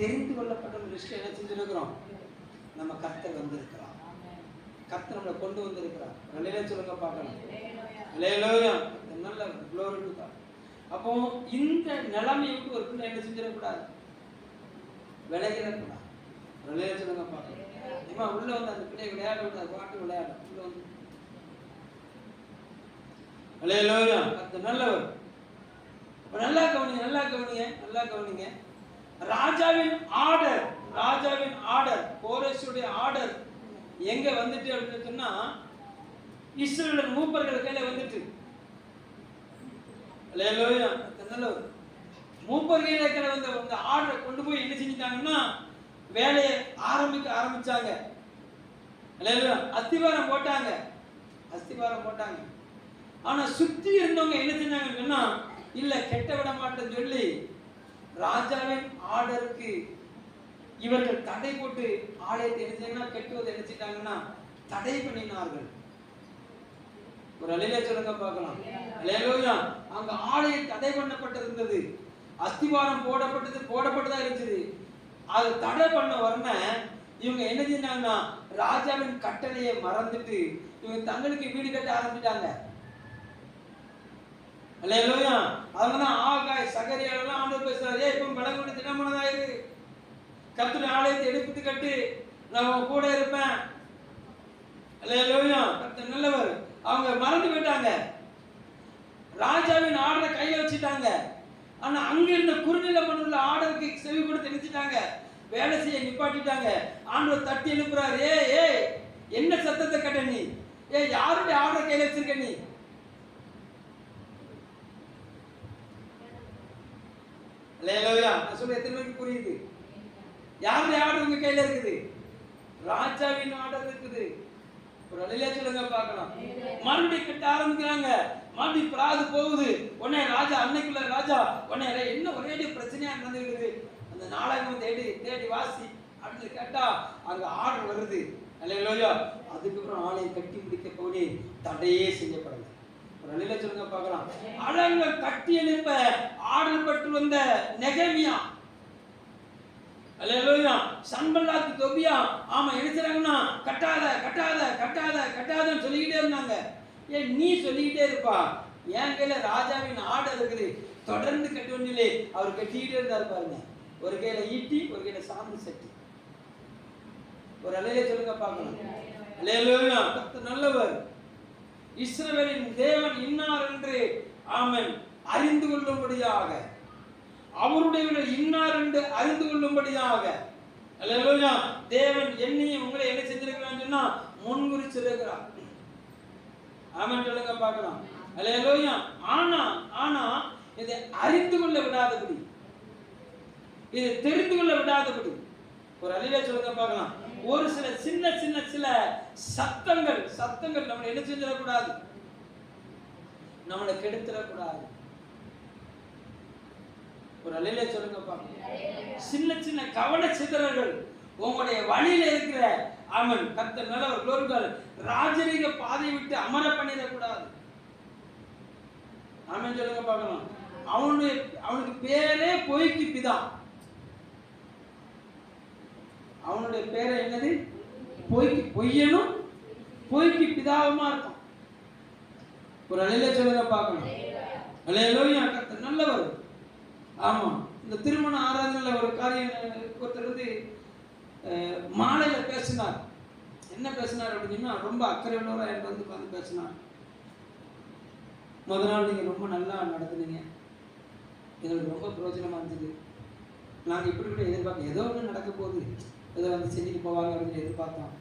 தெரிந்து கொள்ளப்பட்டவர் லிஸ்ட்ல என்ன செஞ்சிருக்கிறோம்? நம்ம கர்த்தர் வந்திருக்கிறார். கர்த்தர் நம்மளை கொண்டு வந்திருக்கிறார். அல்லேலூயா சொல்லுங்க பார்க்கலாம். அல்லேலூயா. நல்ல glory to God. அப்போ இந்த நிலைமையை விட்டு ஒரு பிள்ளை என்ன செஞ்சிடக்கூடாது? விலகிடக்கூடாது. அல்லேலூயா சொல்லுங்க பார்க்கலாம். ஏமா உள்ள வந்து அந்த பிள்ளை விளையாட விடாது, பாட்டு விளையாட உள்ள வந்து. அல்லேலூயா. கர்த்தர் நல்லவர். நல்லா கவனிங்க, நல்லா கவனிங்க, நல்லா கவனிங்க. ராஜாவின் ஆர்டர் கோரேசுடைய ஆர்டர் எங்க வந்துட்டு அப்படின்னு சொன்னா இஸ்ரவேல் மூப்பர்கள் கையில வந்துட்டு. அல்லேலூயா. நல்லவர். மூப்பர்கள் கையில வந்து அந்த ஆர்டரை கொண்டு போய் என்ன செஞ்சிட்டாங்கன்னா வேலையை ஆரம்பிச்சாங்க. அல்லேலூயா. அஸ்திவாரம் போட்டாங்க. ஆனா சுத்தி இருந்தவங்க என்ன செஞ்சாங்கன்னு சொன்னா இல்ல கெட்ட விட மாட்டேன்னு சொல்லி ராஜாவின் ஆர்டருக்கு இவர்கள் தடை போட்டு ஆலயத்தை என்ன செய்யணும், கெட்டுவதை என்ன செய்தாங்கன்னா தடை பண்ணினார்கள். ஒரு அல்லேலூயா சொல்லுங்க பார்க்கலாம். அல்லேலூயா. அங்க ஆலயம் தடை பண்ணப்பட்டிருந்தது. அஸ்திவாரம் போடப்பட்டதா இருந்துச்சு. அது தடை பண்ண உடனே இவங்க என்ன செஞ்சாங்கன்னா ராஜாவின் கட்டளையை மறந்துட்டு இவங்க தங்களுக்கு வீடு கட்ட ஆரம்பிச்சிட்டாங்க. அல்லேலூயா. அதனால ஆகாய் சகரியாலாம் ஆண்டவர் பேசுறாரு, இப்போ பலங்கொண்டு தினமனதாயிரு, கர்த்தருடைய ஆலயத்தை எடுத்து கட்டு, நான் கூட இருப்பேன். அல்லேலூயா. கர்த்தர் நல்லவர். அவங்க மறந்து போயிட்டாங்க. ராஜாவின் ஆர்டரை கையில வச்சுட்டாங்க. ஆனா அங்க இருந்த குறுநில மண்ணுள்ள ஆர்டருக்கு செவி கொடுத்து நினைச்சிட்டாங்க. வேலை செய்ய நிப்பாட்டிட்டாங்க. ஆண்டவர் தட்டி எழுப்புறாரு, ஏய் என்ன சத்தத்தை கட்ட நீ? யாருடைய ஆர்டரை கையில வச்சிருக்க நீ? அல்லேலூயா. நான் சொல்ல எத்தனை பேருக்கு புரியுது? யாருடைய ஆர்டர் உங்க கையில இருக்குது? ராஜாவின் ஆர்டர் இருக்குது. ஒரு அல்லேலூயா சொல்லுங்க பார்க்கலாம். மறுபடியும் கட்ட ஆரம்பிக்கிறாங்க. மறுபடியும் பிராது போகுது. உடனே ராஜா அன்னைக்குள்ள ராஜா உடனே என்ன ஒரே பிரச்சனையா நடந்துருக்குது, அந்த நாடகம் தேடி வாசி அப்படின்னு கேட்டா அங்க ஆர்டர் வருது. அல்லேலூயா. அதுக்கப்புறம் ஆலயம் கட்டி முடிக்க போனே தடையே செய்யப்படல. ஒரு அல்லேலூயா சொல்லுங்க பார்க்கலாம். அழகுகள் கட்டி எழுப்ப ஆர்டர் பெற்று வந்த நெகேமியா, அல்லேலூயா, சன்பல்லாத் தொபியா ஆமா எடுத்துறாங்கன்னா கட்டாதன்னு சொல்லிக்கிட்டே இருந்தாங்க. நீ சொல்லிக்கிட்டே இருப்பா, என் கையில ராஜாவின் ஆர்டர் இருக்குது, தொடர்ந்து கட்டுவதில்லை. அவர் கட்டிக்கிட்டே இருந்தாரு பாருங்க. ஒரு கையில ஈட்டி, ஒரு கையில சாந்து சட்டி. ஒரு அல்லேலூயா சொல்லுங்க பார்க்கலாம். அல்லேலூயா. கர்த்தர் நல்லவர். இஸ்ரவேலின் தேவன் இன்னார் என்று ஆமென் அறிந்து கொள்ளும்படியாக, அவருடையவர்கள் இன்னார் என்று அறிந்து கொள்ளும்படியாக, அல்லேலூயா, தேவன் என்னையும் உங்களை என்ன செஞ்சிருக்கிறான்னு சொன்னா முன்குறிச்சிருக்கிறார். ஆமென் சொல்லுங்க பார்க்கலாம். அல்லேலூயா. ஆனா இதை அறிந்து கொள்ள விடாதபடி, இதை தெரிந்து கொள்ள விடாதபடி, ஒரு அல்லேலூயா சொல்லுங்க பார்க்கலாம். ஒரு சில சத்தங்கள் நம்மளை என்ன செஞ்சிடக்கூடாது, நம்மளை கெடுத்துடக்கூடாது. ஒரு அல்லேலூயா சொல்லுங்க பார்க்கலாம். சின்ன கவன சிதறல்கள் உங்களுடைய வழியில இருக்கிற ஆமென் கர்த்தர் நல்லவர் குளோரிகள் ராஜரீக பாதையை விட்டு அமர பண்ணிடக்கூடாது. ஆமென் சொல்லுங்க பார்க்கலாம். அவனுக்கு பேரே பொய்க்கு பிதா. அவனுடைய பேரை என்னது? பொய்யனும் பொய்க்கு பிதாவுமா இருக்கும். ஒரு அல்லேலூயா சொல்லுங்க பார்க்கணும். அல்லேலூயா. கர்த்தர் நல்லவர். ஆமா. இந்த திருமண ஆராதனையில ஒரு காரியம் ஒருத்தர் வந்து மாலையில பேசினார். என்ன பேசினார் அப்படின்னா, ரொம்ப அக்கறை உள்ளவராக எனக்கு வந்து உட்காந்து பேசினார். முதல் நாள் நீங்கள் ரொம்ப நல்லா நடத்துனீங்க, எங்களுக்கு ரொம்ப பிரயோஜனமா இருந்தது. நாங்கள் இப்படி கூட எதிர்பார்க்க ஏதோ ஒன்று நடக்க போகுது, ஏதோ வந்து செஞ்சுட்டு போவாங்க அப்படின்னு எதிர்பார்த்தோம்.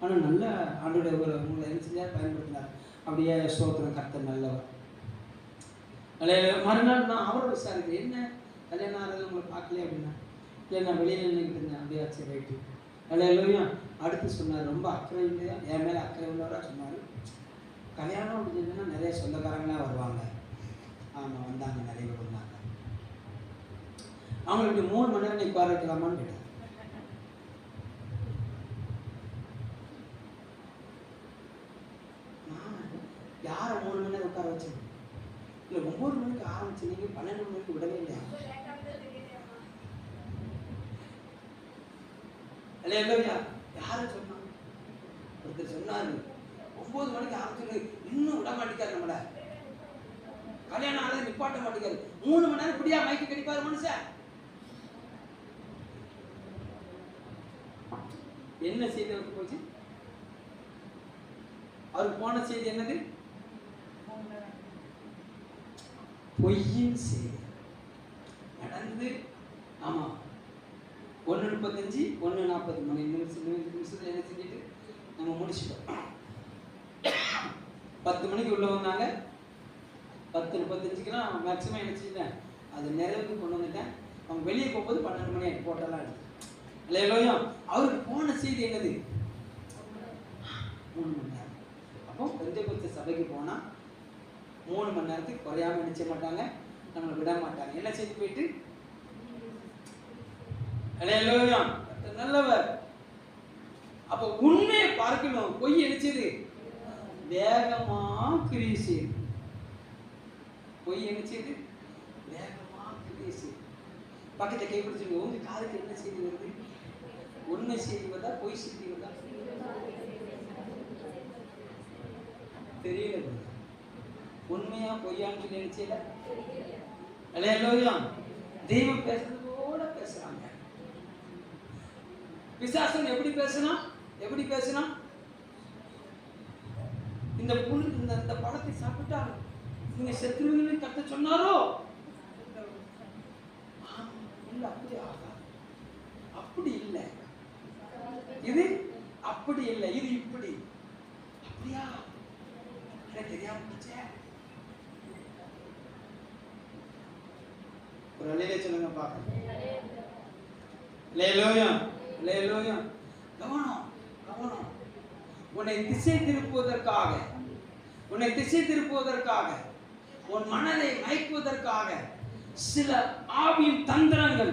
ஆனால் நல்ல ஆண்டோடைய உங்களை என்ன செஞ்சார், பயன்படுத்தினார். அப்படியே ஸ்தோத்திரம், கர்த்தர் நல்லவர். மறுநாள் நான் அவரை விசாரிக்கிறேன், என்ன கல்யாணம் ஆகிறது உங்களை பார்க்கலையே அப்படின்னா, இல்லை நான் வெளியில் நின்றுக்கிட்டு இருந்தேன். அப்படியே சரி ரைட்டு. அல்லேலூயா. அடுத்து சொன்னார், ரொம்ப அக்கறை இல்லையா, என் மேலே அக்கறை உள்ளவராக சொன்னார். கல்யாணம் அப்படின்னா நிறைய சொந்தக்காரங்களாம் வருவாங்க. ஆமாம், வந்தாங்க, நிறைய பேர் வந்தாங்க. அவங்களுக்கு 3 மணி நேரம் நீ உட்கார வைக்கலாமான்னு கேட்டார். யாரை 3 மணி நேரம் உட்கார வச்சேன்? இல்லை 9 மணிக்கு மணிக்கு ஆரம்பிச்சு நீங்க 12 மணிக்கு விடவே இல்லையா? அல்லேலூயா. யாரு சொன்னா? ஒருத்தர் சொன்னாரு 9 மணிக்கு ஆரம்பிச்சு இன்னும் விட மாட்டேங்காரு நம்மள. கல்யாணம் ஆனது நிப்பாட்ட மாட்டேங்காரு. 3 மணி நேரம் இப்படியா மைக்கு கடிப்பாரு மனுஷன். என்ன செய்தி அவருக்கு போச்சு? அவருக்கு போன செய்தி என்னது? பொய்யின் செய்தி நடந்து. ஆமா, 1:35 1:40 மணி நிமிஷத்துல என்ன செஞ்சுட்டு நம்ம முடிச்சிட்டோம். 10 மணிக்கு உள்ள வந்தாங்க. 10:35க்குலாம் மேக்ஸிமம் என்ன செஞ்சிட்டேன், அது நிறைவுக்கு கொண்டு வந்துட்டேன். அவங்க வெளியே போகும்போது 12 மணி ஆகிட்டு போட்டெல்லாம் எடுத்து. இல்லையா? அவருக்கு போன செய்தி என்னது? 3 மணி நேரம். அப்போ பெந்தேகோஸ்தே சபைக்கு போனா 3 மணி நேரத்துக்கு குறையாம நினைச்ச மாட்டாங்க, நம்மளை விட மாட்டாங்க. என்ன செய்து போயிட்டு இல்லையா? நல்லவர். அப்போ உண்மையை பார்க்கணும். பொய் நினைச்சது வேகமா கிரியை செய்யுது. பொய் நினைச்சது வேகமா கிரியை செய்யுது. பக்கத்தை கைப்பிடிச்சிருங்க. உங்க காதுக்கு என்ன செய்தி வருது? உண்மை செய்தி வருதா, பொய் செய்தி வருதா? தெரியல. உண்மையா பொய்யான்னு சொல்லி நினைச்சல. அல்லேலூயா. தெய்வம் பேசுறது போல பேசுறாங்க. பிசாசன் எப்படி பேசினா? எப்படி பேசினா? இந்த புல் இந்த பழத்தை சாப்பிட்டா நீங்க செத்துருவீங்கன்னு கத்த சொன்னாரோ? இல்ல, அப்படி ஆகா, அப்படி இல்லை. இது அப்படி இல்லை, இது இப்படி. அப்படியா? எனக்கு தெரியாம போச்சே. ஒரு அலையிலே சொல்லுங்க பாக்க. அல்லேலூயா, அல்லேலூயா. கவனம், கவனம். உன்னை திசை திருப்புவதற்காக, உன்னை திசை திருப்புவதற்காக, உன் மனதை மயக்குவதற்காக சில ஆவியின் தந்திரங்கள்,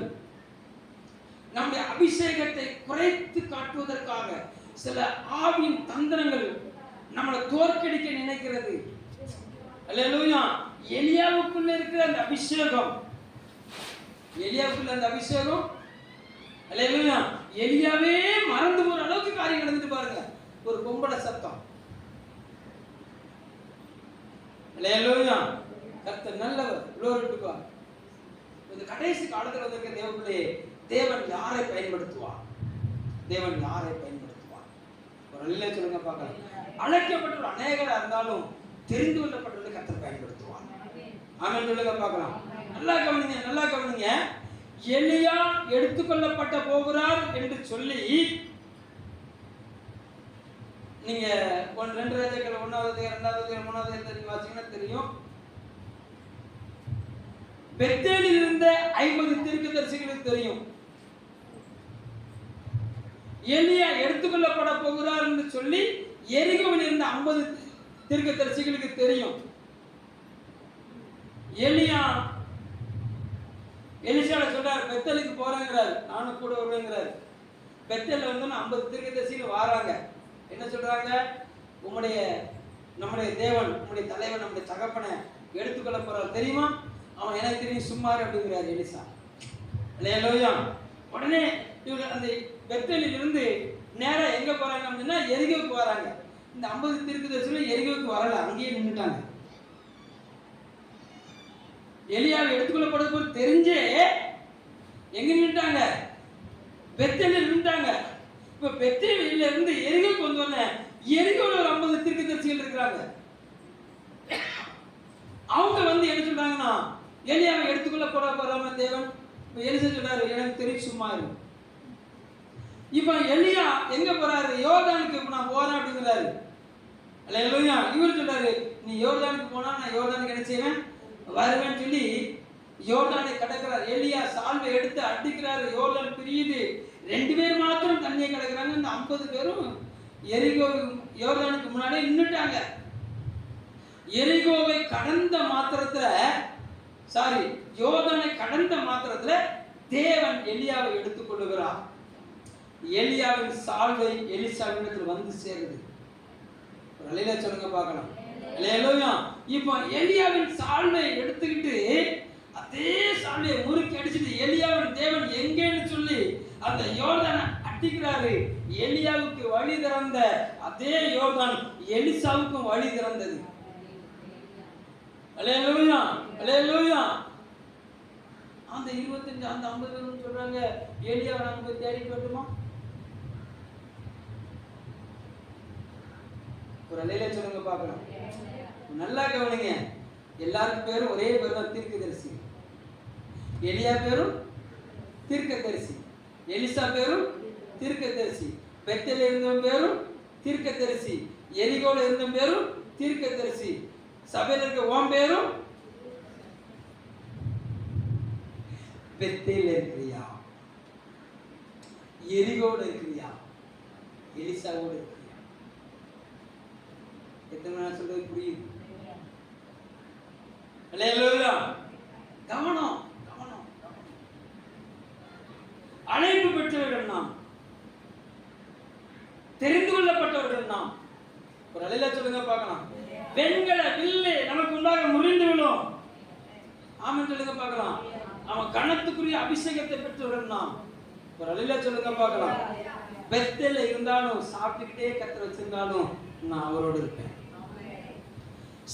நம்முடைய அபிஷேகத்தை குறைத்து காட்டுவதற்காக சில ஆவியின் தந்திரங்கள் நம்மளை தோற்கடிக்க நினைக்கிறது. அல்லேலூயா. எலியாவுக்குள்ள இருக்கிற அந்த அபிஷேகம், எலியாவுக்குள்ள அந்த அபிஷேகம், அல்லேலூயா, எலியாவே மறந்து போற அளவுக்கு காரியம் நடந்துட்டு பாருங்க. ஒரு பொம்பளை சத்தம். அல்லேலூயா. கர்த்தர் நல்லவர். glory to God. இந்த கடைசி காலத்தில் வந்திருக்க தேவர்களே, தேவன் யாரை பயன்படுத்துவார்? தேவன் யாரை பயன்படுத்துவார்? ஒரு நல்ல சொல்லுங்க பார்க்கலாம். அழைக்கப்பட்ட அநேகரா இருந்தாலும் தெரிந்து கொள்ளப்பட்டவர்களை கர்த்தர் பயன்படுத்துவார். ஆமென் சொல்லுங்க பார்க்கலாம். நல்லா கவனிங்க, நல்லா கவனிங்க. எலியா எடுத்துக்கொள்ளப்பட்ட போகிறார் என்று சொல்லி நீங்க 2 ராஜாக்கள் 1வது 2வது 3வது வாசிங்கன்னா தெரியும். பெத்தேலில் இருந்த 50 தீர்க்கதரிசிகளுக்கு தெரியும். எலியா எடுத்துக்கொள்ளப்பட போகிறார் என்று சொல்லி எரிகோவில் இருந்த 50 தீர்க்கதரிசிகளுக்கு தெரியும். எலியா எலிசால சொல்றார், பெத்தேலுக்கு போறேங்கிறார், நானும் கூட வருவேங்கிறார். பெத்தேல்ல வந்து 50 தீர்க்கதரிசிகள் வராங்க. என்ன சொல்றாங்க? நம்முடைய தேவன், நம்முடைய தலைவன், நம்முடைய தகப்பனை எடுத்துக்கொள்ள போறார் தெரியுமா? அவன் எனக்கு தெரியும் சும்மாரு அப்படிங்கிறார் எலிசா. அல்லேலூயா. உடனே இவங்க அந்த பெத்தேலில் இருந்து நேரா எங்க போறாங்க அப்படின்னா எரிகோவுக்கு வராங்க. இந்த 50 தீர்க்கதரிசிகள் எரிகோவுக்கு வரல, அங்கேயே நின்றுட்டாங்க. எலியாவை எடுத்துக்கொள்ளப்படுறது போல தெரிஞ்சே எங்க நின்றுட்டாங்க? பெத்தேலில் நின்றுட்டாங்க. இப்ப பெத்தேலில் இருந்து எரிகோவுக்கு வந்தோடனே எரிகோவில் ஒரு 50 தீர்க்கதரிசிகள் இருக்கிறாங்க. அவங்க வந்து என்ன சொல்றாங்கன்னா, எலியாவை எடுத்துக்கொள்ள போறாம தேவன். எலிசா சொல்றாரு, எனக்கு தெரியும் சும்மா இரு. இப்ப எலியா எங்க போறாரு? யோர்தானுக்கு நான் போறேன் அப்படிங்கிறாரு. அல்லேலூயா. இவர் சொல்றாரு, நீ யோர்தானுக்கு போனா நான் யோர்தானுக்கு என்ன செய்வேன், வருவேன்னு சொல்லி யோர்தானை கடக்கிறார். எலியா சால்வை எடுத்து அடிக்கிறாரு. யோர்தான் பிரியுது. 2 பேர் மாத்திரம் தண்ணியை கடக்கிறாங்க. இந்த 50 பேரும் யோர்தானுக்கு முன்னாடி நின்றுட்டாங்க. எரிகோவை கடந்த மாத்திரத்துல, யோர்தானை கடந்த மாத்திரத்துல தேவன் எலியாவை எடுத்துக் கொள்ளுகிறார். எலியாவின் சால்வை எலிசாவிடத்தில் வந்து சேருது. ஒரு அலையில சொல்லுங்க பார்க்கலாம். அல்லேலூயா. இப்போ எலியாவின் சால்வை எடுத்துக்கிட்டு அதே சால்வையை முறுக்கி அடிச்சுட்டு எலியாவின் தேவன் எங்கேன்னு சொல்லி அந்த யோர்தானை அடிக்கிறாரு. எலியாவுக்கு வழி திறந்த அதே யோர்தான் எலிசாவுக்கும் வழி திறந்தது. அல்லேலூயா, அல்லேலூயா. அந்த 25 அந்த 50 பேரும் சொல்றாங்க, எலியாவை நாங்க போய் தேடிட்டு வரட்டுமா? ஒரு அலையில சொல்லுங்க பார்க்கலாம். நல்லா கவனிங்க. எல்லாருக்கும் பேரும் ஒரே பேர் தான், தீர்க்கதரிசி. எலியா பேரும் தீர்க்கதரிசி, எலிசா பேரும் தீர்க்கதரிசி, பெத்தேல் இருந்தவன் பேரும் தீர்க்கதரிசி, எரிகோல இருந்த பேரும் தீர்க்கதரிசி, சபையில் இருக்க ஓம் பேரும் பெத்தேல் இருக்கிறியா, எரிகோல இருக்கிறியா, எலிசாவோட இருக்கிறியா? எத்தனை நாள் சொல்றது புரியுது? அல்லேலூயா. கவனம், கவனம், கவனம். அழைப்பு பெற்றவர்கள் நாம், தெரிந்து கொள்ளப்பட்டவர்கள் நாம். ஒரு அலையில சொல்லுங்க பார்க்கலாம். வெண்கல வில்லு நமக்கு உண்டாக முறிந்து விடும். ஆமென் சொல்லுங்க பார்க்கலாம். அவன் கணத்துக்குரிய அபிஷேகத்தை பெற்றவர்கள் நாம். ஒரு அலையில சொல்லுங்க பார்க்கலாம். பெத்தேல்ல இருந்தாலும் சாப்பிட்டுக்கிட்டே கத்தர் வச்சிருந்தாலும் நான் அவரோடு இருப்பேன்.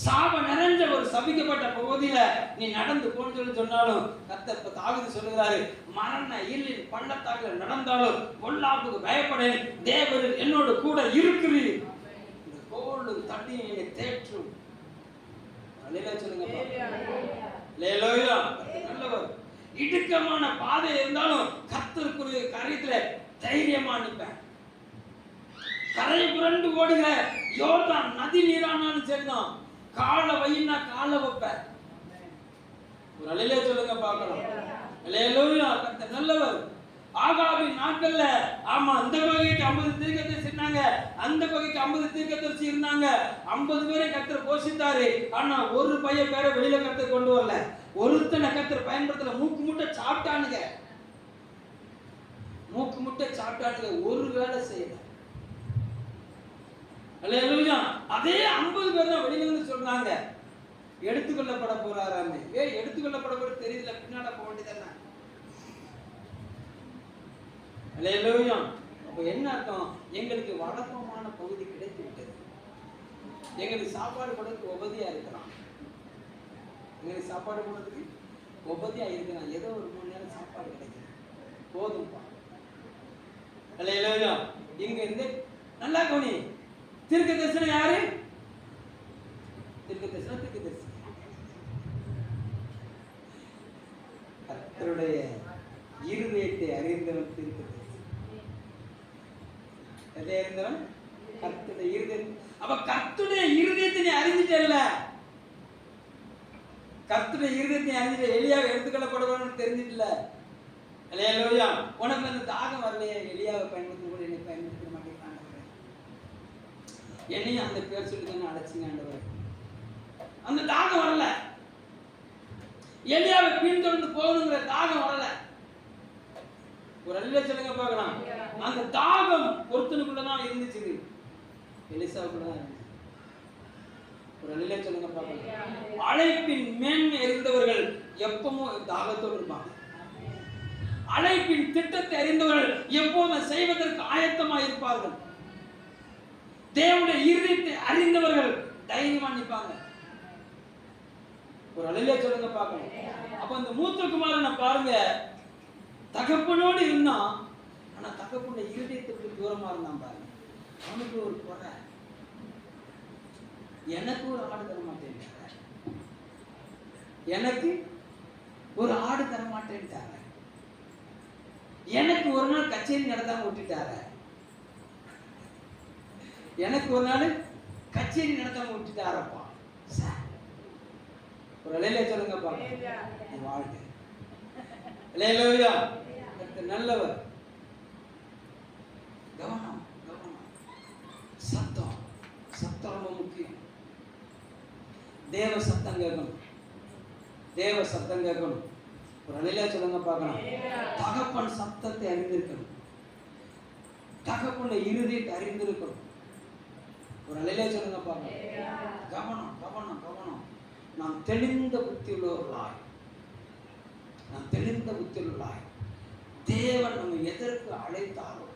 சாப நிறைஞ்ச ஒரு சபிக்கப்பட்ட பகுதியில நீ நடந்து போன்னு சொன்னாலும் கர்த்தர் தாவீது சொல்லுகிறாரு, மரண இருளின் பள்ளத்தாக்கில் நடந்தாலும் பொல்லாப்புக்கு பயப்படேன், தேவன் என்னோடு கூட இருக்கிறீர், இந்த கோலும் தண்ணியை என்னை தேற்றும். அல்லேலூயா சொல்லுங்க. அல்லேலூயா. நல்லவர். இடுக்கமான பாதை இருந்தாலும் கர்த்தருக்குரிய காரியத்துல தைரியமா நிற்பேன். கரை புரண்டு ஓடுகிற யோர்தான் நதி நீரானாலும் சரிதான், காலை வையினா காலை வைப்பேன். ஒரு அலையிலே சொல்லுங்க பார்க்கலாம். அல்லேலூயா. கர்த்தர் நல்லவர். ஆகாபின் நாட்கள்ல ஆமா அந்த வகைக்கு 50 தீர்க்கதரிசி இருந்தாங்க, அந்த வகைக்கு 50 தீர்க்கதரிசி இருந்தாங்க. 50 பேரை கர்த்தர் போஷித்தாரு. ஆனா ஒரு பையன் பேரை வெளியில கர்த்தர் கொண்டு வரல. ஒருத்தனை கர்த்தர் பயன்படுத்தல. மூக்கு முட்டை சாப்பிட்டானுங்க, மூக்கு முட்டை சாப்பிட்டானுங்க, ஒரு வேலை செய்யல. அல்லேலூயா. அதே 50 பேர் தான் வெளியில வந்து சொல்றாங்க எடுத்துக்கொள்ளப்பட போறாராமே. எடுத்துக்கொள்ளப்பட போற தெரியல, பின்னால போக வேண்டியதானே. அல்லேலூயா. அப்ப என்ன அர்த்தம்? எங்களுக்கு வழக்கமான பகுதி கிடைத்து விட்டது. எங்களுக்கு சாப்பாடு கொடுக்க உபதியா இருக்கிறான், எங்களுக்கு சாப்பாடு கொடுக்கிறதுக்கு உபதியா இருக்கிறான். ஏதோ ஒரு 3 நேரம் சாப்பாடு கிடைக்குது, போதும்பா. அல்லேலூயா. இங்க இருந்து நல்லா கவனி. தீர்க்கதரிசனம் யாரு? தீர்க்கதரிசி கர்த்தருடைய இருதயத்தை அறிந்தவன் தீர்க்கதரிசி. எதை அறிந்தவன்? கர்த்தருடைய இருதயம். அப்ப கர்த்தருடைய இருதயத்தை நீ அறிஞ்சிட்டல்ல, கர்த்தருடைய இருதயத்தை அறிஞ்சிட்ட. எலியாவை எடுத்துக்கொள்ளப்படுவான்னு தெரிஞ்சிட்டல. அல்லேலூயா. உனக்கு அந்த தாகம் வரலையே, எலியாவை பயன்படுத்த கூட என்னை பயன்படுத்த மாட்டேங்கிறாங்க, என்னையும் அந்த பேர் சொல்லி தானே அழைச்சிங்க ஆண்டவர். அந்த தாகம் வரல, எலியாவை பின்தொடர்ந்து போகணுங்கிற தாகம் வரல. ஒரு அல்ல சொல்லுங்க பார்க்கலாம். அந்த தாகம் ஒருத்தனுக்குள்ளதான் இருந்துச்சு, எலிசாவுக்குள்ளதான் இருந்துச்சு. ஒரு அல்ல சொல்லுங்க பார்க்கலாம். அழைப்பின் மேன்மை அறிந்தவர்கள் எப்பவும் தாகத்தோடு இருப்பாங்க. அழைப்பின் திட்டத்தை அறிந்தவர்கள் எப்போதும் செய்வதற்கு ஆயத்தமாக இருப்பார்கள். தேவனுடைய இருதயத்தை அறிந்தவர்கள் தைரியமா நிற்பாங்க. ஒரு அலையிலே சொல்லுங்க பார்க்கணும். அப்ப அந்த மூத்த குமாரனை பாருங்க, தகப்பனோடு இருந்தான், ஆனா தகப்பனுடைய இருதயத்துக்கு தூரமா இருந்தான் பாருங்க. அவனுக்கு ஒரு குறை, எனக்கு ஒரு ஆடு தர மாட்டேன்ட்டாங்க, எனக்கு ஒரு ஆடு தர மாட்டேன்ட்டாங்க, எனக்கு ஒரு நாள் கச்சேரி நடத்தாம விட்டுட்டாரு, எனக்கு ஒரு நாள் கச்சேரி நடத்தாம விட்டுட்டாரப்பா. ஒரு அலையில சொல்லுங்க பாருங்க, வாழ்க்கை அல்லேலூயா. நல்லவர். கவனம், கவனம். சத்தம், சத்தம் ரொம்ப முக்கியம். தேவ சத்தம் கேட்கணும், தேவ சத்தம் கேட்கணும். ஒரு அலையில சொல்லுங்க பார்க்கலாம். தகப்பன் சத்தத்தை அறிந்திருக்கணும், தகப்பனை இருதயத்தை அறிந்திருக்கணும். ஒரு அலையிலே சொல்லுங்க பாருங்க. கவனம் கவனம் கவனம். நாம் தெளிந்த புத்தியுள்ளவர்களாய், நாம் தெளிந்த புத்தியுள்ளவர்களாய், தேவன் நம்ம எதற்கு அழைத்தாரோ,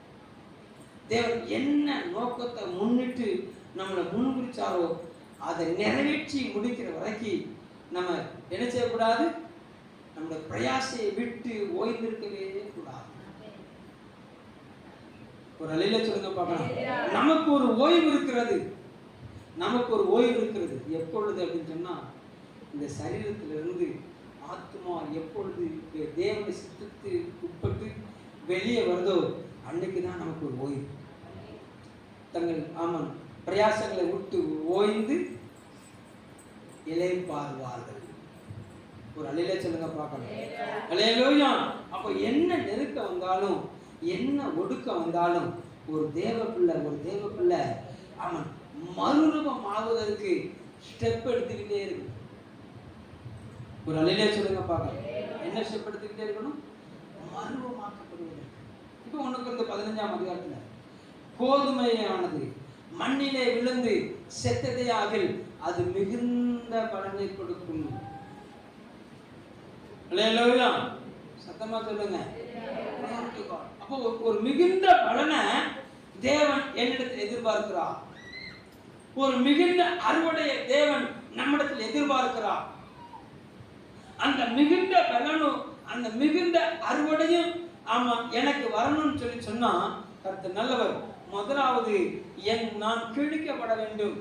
தேவன் என்ன நோக்கத்தை முன்னிட்டு நம்மளை முன்குறிச்சாரோ அதை நிறைவேற்றி முடிக்கிற வரைக்கும் நம்ம என்ன செய்யக்கூடாது? நம்முடைய பிரயாசையை விட்டு ஓய்ந்திருக்கவே கூடாது. ஒரு அலையில சொல்லுங்க பார்க்கலாம். நமக்கு ஒரு ஓய்வு இருக்கிறது, நமக்கு ஒரு ஓய்வு இருக்கிறது. எப்பொழுது அப்படின்னு சொன்னா, இந்த சரீரத்திலிருந்து ஆத்மா எப்பொழுது தேவனுடைய சித்தத்துக்கு உட்பட்டு வெளியே வருதோ அன்னைக்கு தான் நமக்கு ஒரு ஓய்வு. தங்கள் ஆமாம் பிரயாசங்களை விட்டு ஓய்ந்து இளைப்பாறுவார்கள். ஒரு அலையில சொல்லுங்க பார்க்கலாம். அல்லேலூயா. அப்போ என்ன நெருக்கம் வந்தாலும், என்ன ஒடுக்கம் வந்தாலும், ஒரு தேவ பிள்ளை அவன் மறுரூபம் ஆகுவதற்கு ஸ்டெப் எடுத்துக்கிட்டே இருக்கு. ஒரு அலையில சொல்லுங்க பார்க்கலாம். என்ன ஸ்டெப் எடுத்துக்கிட்டே இருக்கணும்? மறுரூபமாக்கப்படுவது. இப்போ உனக்கு இந்த 15ஆம் அதிகாரத்தில் கோதுமையானது மண்ணிலே விழுந்து செத்ததே ஆகில் அது மிகுந்த பலனை கொடுக்கும். அல்லேலூயா. சத்தமா சொல்லுங்க. அப்போ ஒரு மிகுந்த பலனை தேவன் என்னிடத்தில் எதிர்பார்க்கிறார். ஒரு மிகுந்த அறுவடையை தேவன் நம்மிடத்தில் எதிர்பார்க்கிறார். அந்த மிகுந்த பலனும் அந்த மிகுந்த அறுவடையும் ஆமா எனக்கு வரணும்னு சொல்லி சொன்னா கர்த்தர் நல்லவர். முதலாவது நான் கிழிக்கப்பட வேண்டும்.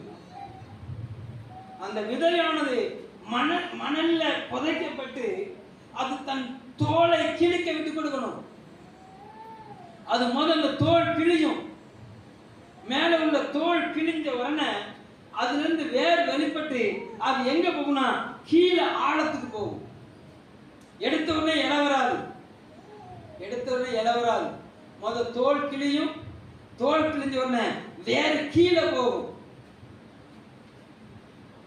அந்த விதையானது மணல்ல புதைக்கப்பட்டு அது தன் தோலை கிழிக்க விட்டு கொடுக்கணும். அது முதல்ல தோல் கிழியும். மேல உள்ள தோல் கிழிஞ்ச உடனே அதுல இருந்து வேர் வெளிப்பட்டு அது எங்க போகும்னா கீழே ஆழத்துக்கு போகும். எடுத்த உடனே இலை வராது. முதல் தோல் கிழியும். தோல் கிழிஞ்ச உடனே வேறு கீழே போகும்.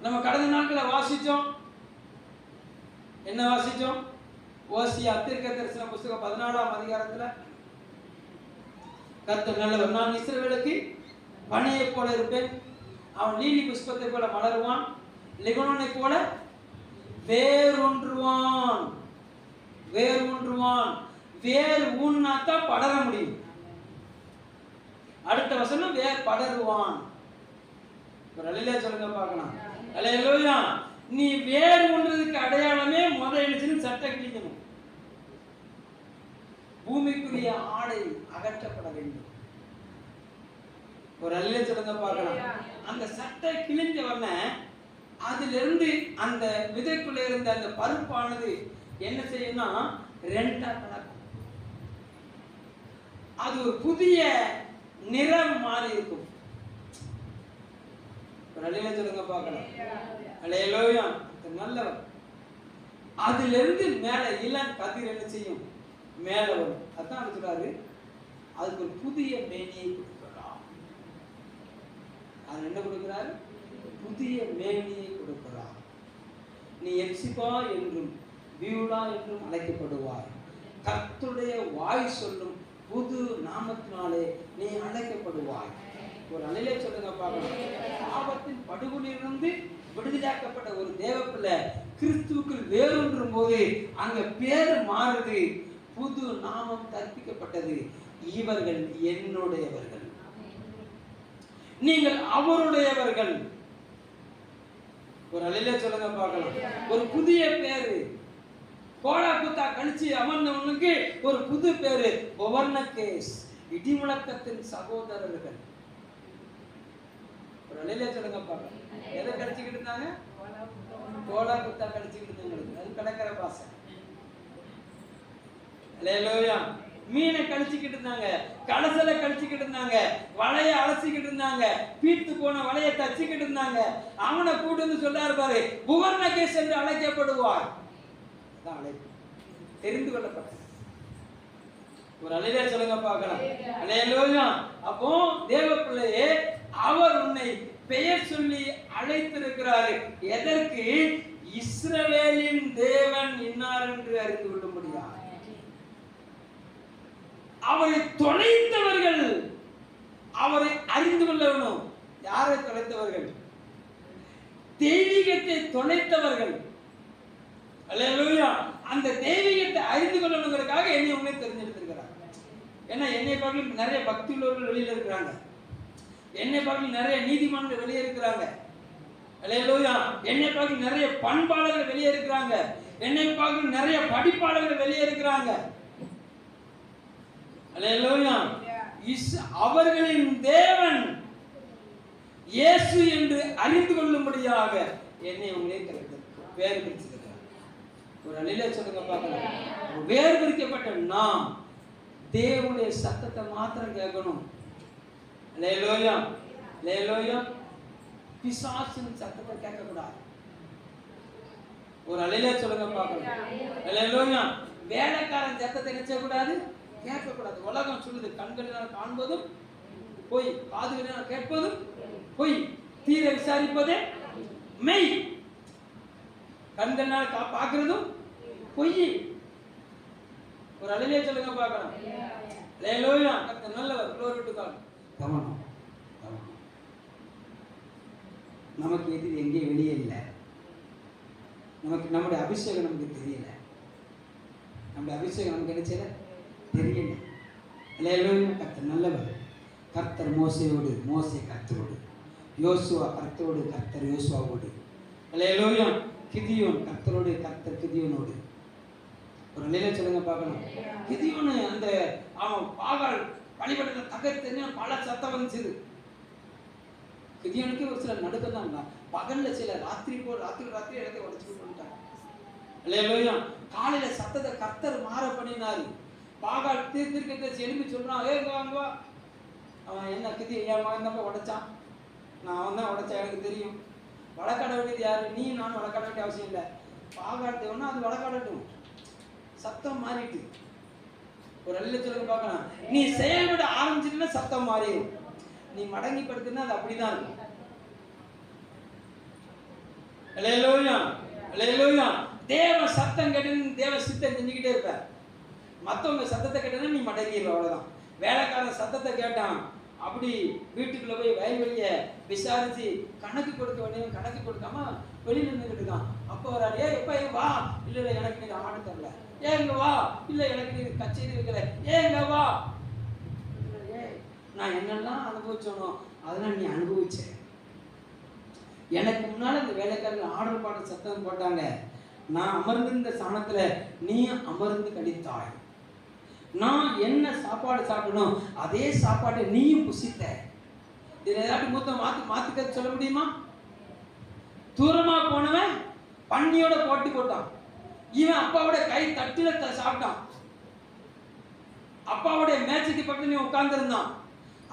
நம்ம கடந்த நாட்களில் வாசிச்சோம். என்ன வாசிச்சோம்? ஓசியா தீர்க்கதரிசன புத்தகம் 14ஆம் அதிகாரத்துல கர்த்தர் நல்லவர். நான் இஸ்ரவேலுக்கு பனியை போல இருப்பேன். அவன் லீலி புஷ்பத்தை போல மலருவான். லெபனோனை போல வேரூன்றுவான். வேர் ஊன்னாத்தான் படர முடியும். அடுத்த வசனம் வேர் படருவான். ஒரு அலையில சொல்லுங்க பார்க்கலாம். அல்லேலூயா. நீ வேர் ஊன்றதுக்கு அடையாளமே முதல்ல சட்டை கிழிக்கணும். பூமிக்குரிய ஆடை அகற்றப்பட வேண்டும். ஒரு அலையில சொல்லுங்க பார்க்கலாம். அந்த சட்டை கிழிஞ்ச உடனே அதிலிருந்து அந்த விதைக்குள்ள இருந்த அந்த பருப்பானது என்ன செய்யும்னா ரெண்டா கலக்கும். அது ஒரு புதிய நிறம் மாறி இருக்கும். சொல்லுங்க பார்க்கலாம். அல்லேலூயா. நல்லவர். அதிலிருந்து மேல இளம் கதிர் என்ன செய்யும்? மேல வரும். அதான் சொல்றாரு, அதுக்கு ஒரு புதிய மேனியை கொடுக்கிறார். அது என்ன கொடுக்கிறார்? புதிய மேனியை கொடுக்கிறார். நீ எப்சிபா என்றும் வியூலா என்றும் அழைக்கப்படுவாய். கர்த்தருடைய வாய் சொல்லும் புது நாமத்தினாலே நீ அழைக்கப்படுவாய். ஒரு அலையிலே சொல்லுங்க பார்க்கலாம். பாவத்தின் படுகொலிலிருந்து விடுதலையாக்கப்பட்ட ஒரு தேவப்பிள்ளை கிறிஸ்துவுக்குள் வேரூன்றும் போது அங்க பேர் மாறுது. புது நாமம் கற்பிக்கப்பட்டது. இவர்கள் என்னுடையவர்கள், நீங்கள் அவருடையவர்கள். ஒரு அலையிலே சொல்லுங்க பார்க்கலாம். ஒரு புதிய பேரு. கோலா குத்தா கழிச்சு அமர்ந்தவனுக்கு ஒரு புது பேரு ஒவர்னகேஸ், இடிமுழக்கத்தின் சகோதரர்கள். ஒரு அலையிலே சொல்லுங்க பார்க்கலாம். எதை கழிச்சுக்கிட்டு இருந்தாங்க? கோலா குத்தா கழிச்சுக்கிட்டு இருந்தாங்க. அது கடற்கரை பாசை. அல்லேலூயா. மீனை கழிச்சுக்கிட்டு இருந்தாங்க, கலசலை கழிச்சுக்கிட்டு இருந்தாங்க, வலையை அலசிக்கிட்டு இருந்தாங்க, பீத்து போன வலையை தச்சுக்கிட்டு இருந்தாங்க. அவனை கூட்டு வந்து சொல்றாரு பாரு, புவர்ணகேஸ் என்று அழைக்கப்படுவார். தெரிந்து கொள்ளப்பட்ட ஒரு அலையிலே சொல்லுங்க பார்க்கலாம். அல்லேலூயா. அப்போ தேவ பிள்ளையே, அவர் உன்னை பெயர் சொல்லி அழைத்திருக்கிறாரு. எதற்கு? இஸ்ரவேலின் தேவன் இன்னார் என்று அறிந்து கொள்ள முடியாது. அவரை தொலைத்தவர்கள் அவரை அறிந்து கொள்ள வேணும். யாரை தொலைத்தவர்கள்? தெய்வீகத்தை தொலைத்தவர்கள். அல்லேலூயா. அந்த தெய்வீகத்தை அறிந்து கொள்ளணுங்கிறதுக்காக என்னை உங்களை தெரிஞ்செடுத்திருக்கிறார். ஏன்னா என்னை பார்க்கல நிறைய பக்தி உள்ளவர்கள் வெளியில இருக்கிறாங்க. என்னை பார்க்கல நிறைய நீதிமான்கள் வெளியே இருக்கிறாங்க. அல்லேலூயா. என்னை பார்க்கல நிறைய பண்பாளர்கள் வெளியே இருக்கிறாங்க. என்னை பார்க்கல நிறைய படிப்பாளர்கள் வெளியே இருக்கிறாங்க. அல்லேலூயா. அவர்களின் தேவன் இயேசு என்று அறிந்து கொள்ளும்படியாக என்னை உங்களே வேறு பிரிச்சிருக்கிறார். ஒரு அலையில சொல்லுங்க பார்க்கலாம். வேறு பிரிக்கப்பட்ட நாம் தேவனுடைய சத்தத்தை மாத்திரம் கேட்கணும். அல்லேலூயா. அல்லேலூயா. பிசாசின் சத்தத்தை கேட்க கூடாது. ஒரு அலையில சொல்லுங்க பார்க்கலாம். அல்லேலூயா. வேலைக்காரன் சத்தத்தை நினைச்ச கூடாது, கேட்க கூடாது. உலகம் சொல்லுது, கண்களினால் காண்பதும் பொய், காதுகளினால் கேட்பதும் பொய், தீர விசாரிப்பதே மெய். கண்களினால் பார்க்கிறதும் பொய். ஒரு அலையிலே சொல்லுங்க பார்க்கலாம். அல்லேலூயா. நல்லவர். glory to God. கவனம். நமக்கு எது எங்கே வெளியே இல்லை. நமக்கு நம்முடைய அபிஷேகம் நமக்கு தெரியல. நம்முடைய அபிஷேகம் நமக்கு கிடைச்சல தெரியல. அல்லேலூயா. கர்த்தர் நல்லவர். கர்த்தர் மோசேயோடு, மோசே கர்த்தரோடு, யோசுவா கர்த்தரோடு, கர்த்தர் யோசுவாவோடு. அல்லேலூயா. கிதியோன் கர்த்தரோடு, கர்த்தர் கிதியோனோடு. ஒரு நிலை சொல்லுங்க பார்க்கலாம். கிதியோனு அந்த அவன் பாகால் வழிபடுற தகர்த்து பல சத்தம் வந்துச்சு. கிதியோனுக்கு ஒரு சில நடுக்கம் தான். பகல்ல சில ராத்திரி இடத்தை உடச்சு பண்ணிட்டாங்க. அல்லேலூயா. காலையில சத்தத்தை கர்த்தர் மாற பண்ணினாரு. பாகால் தீர்த்திருக்கத்தை எழுப்பி சொல்றான், வாங்குவா. அவன் என்ன கிதி என் மகன் தான் உடைச்சான், நான் அவன் தான் உடைச்சா, எனக்கு தெரியும். வழக்காட வேண்டியது யாரு? நீ நானும் வழக்காட வேண்டிய அவசியம் இல்லை. பாகால் தேவனா அது வழக்காடட்டும். சத்தம் மாறிட்டு ஒரு அல்ல சொல்லுங்க பார்க்கலாம். நீ செயல்பட ஆரம்பிச்சுன்னா சத்தம் மாறிடும். நீ மடங்கி படுத்துனா அது அப்படிதான் இருக்கும். அல்லேலூயா. அல்லேலூயா. தேவ சத்தம் கேட்டு தேவ சித்தம் செஞ்சுக்கிட்டே இருப்ப. மற்றவங்க சத்தத்தை கேட்டா நீ மடங்கிடுவ, அவ்வளவுதான். வேலைக்காரன் சத்தத்தை கேட்டான், அப்படி வீட்டுக்குள்ள போய் வயல்வெளிய விசாரிச்சு கணக்கு கொடுக்க வேண்டிய கணக்கு கொடுக்காம வெளியில நின்றுட்டு இருக்கான். அப்போ வராரு, எப்ப வா, இல்ல எனக்கு நீங்க ஆடு தரல, ஏங்க வா, இல்ல எனக்கு நீங்க கச்சேரி வைக்கல, ஏங்க வா. நான் என்னெல்லாம் அனுபவிச்சோனோ அதெல்லாம் நீ அனுபவிச்ச. எனக்கு முன்னால இந்த வேலைக்காரர்கள் ஆர்டர் பாட்டு சத்தம் போட்டாங்க. நான் அமர்ந்திருந்த ஸ்தானத்துல நீ அமர்ந்து கடித்தாய். நான் என்ன சாப்பாடு சாப்பிடணும் அதே சாப்பாட்டை நீயும் புசித்த. இதுல ஏதாச்சும் மாத்துக்க சொல்ல முடியுமா? தூரமா போனவன் பன்னியோட போட்டி போட்டான். இவன் அப்பாவோட கை தட்டுல சாப்பிட்டான். அப்பாவோட மேட்சுக்கு பக்கத்துல நீ உட்கார்ந்து இருந்தான்.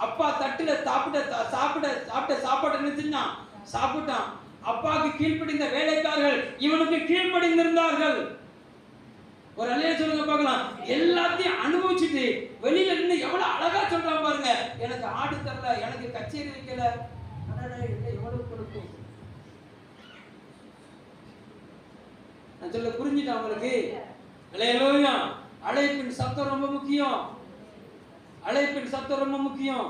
அப்பா தட்டுல சாப்பிட்ட சாப்பாடு என்ன செஞ்சான்? சாப்பிட்டான். அப்பாவுக்கு கீழ்ப்படிந்த வேலைக்காரர்கள் இவனுக்கு கீழ்ப்படிந்திருந்தார்கள். ஒரு அல்லைய சொல்லுங்க பார்க்கலாம். எல்லாத்தையும் அனுபவிச்சுட்டு வெளியில நின்று எவ்வளவு அழகா சொல்றான் பாருங்க. எனக்கு ஆடு தரல, எனக்கு கச்சேரி வைக்கல, எவ்வளவு கொடுக்கும். நான் சொல்ல புரிஞ்சுட்டேன் உங்களுக்கு? அல்லேலூயா. அழைப்பின் சத்தம் ரொம்ப முக்கியம். அழைப்பின் சத்தம் ரொம்ப முக்கியம்.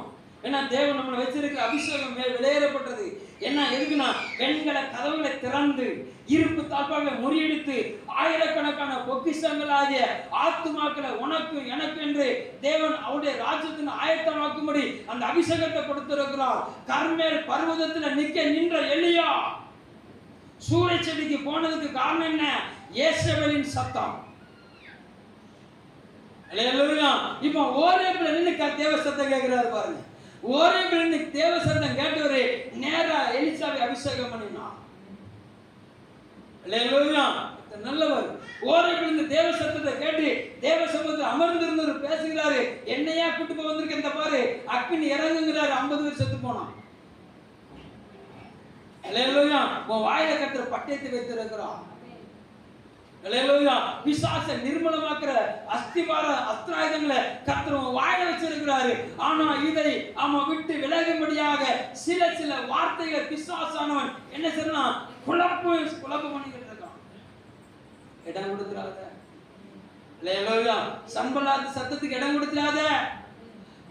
ஏன்னா தேவன் நம்மளை வச்சிருக்க அபிஷேகம் வெளியேறப்பட்டது. என்ன எதுக்குன்னா வெண்கல கதவுகளை திறந்து இருப்பு தாழ்பாக முறியடித்து ஆயிரக்கணக்கான பொக்கிஷங்களாகிய ஆத்துமாக்களை உனக்கு எனக்கு என்று தேவன் அவருடைய ராஜ்யத்தின் ஆயத்தமாக்கும்படி அந்த அபிஷேகத்தை கொடுத்திருக்கிறார். கர்மேல் பர்வதத்தில் நின்ற எலியா சூறை செடிக்கு போனதுக்கு காரணம் என்ன? ஏசபேலின் சத்தம். அல்லேலூயா. இப்போ ஓரேபில் நின்று தேவ சத்தம் கேட்கிறாரு பாருங்க. ஓரேபில் நின்று தேவ சத்தம் கேட்டவரே நேரா எலிசாவை அபிஷேகம் பண்ணினார். அல்லேலூயா. நல்லவர். ஓரேபில் நின்று தேவ சத்தத்தை கேட்டு தேவ சமூகத்தில் அமர்ந்திருந்தவர் பேசுகிறாரு. என்னையா கூட்டு போய் வந்திருக்க இந்த பாரு, அக்கினி இறங்குங்கிறாரு. 50 பேர் செத்து போனான். அல்லேலூயா. உன் வாயில கட்டுற பட்டயத்தை வைத்திருக்கிறான். அல்லேலூயா. பிசாசை நிர்மூலமாக்குற அஸ்திராயுதங்களை கர்த்தர் வாயில வச்சிருக்கிறாரு. ஆனா இதை அவன் விட்டு விலகும்படியாக சில வார்த்தைகளை பிசாசானவன் என்ன செய்யறான்? குழப்பம் பண்ணிக்கிட்டு இருக்கான். இடம் கொடுத்துறாத. அல்லேலூயா. சம்பலாத் சத்தத்துக்கு இடம் கொடுத்துறாத.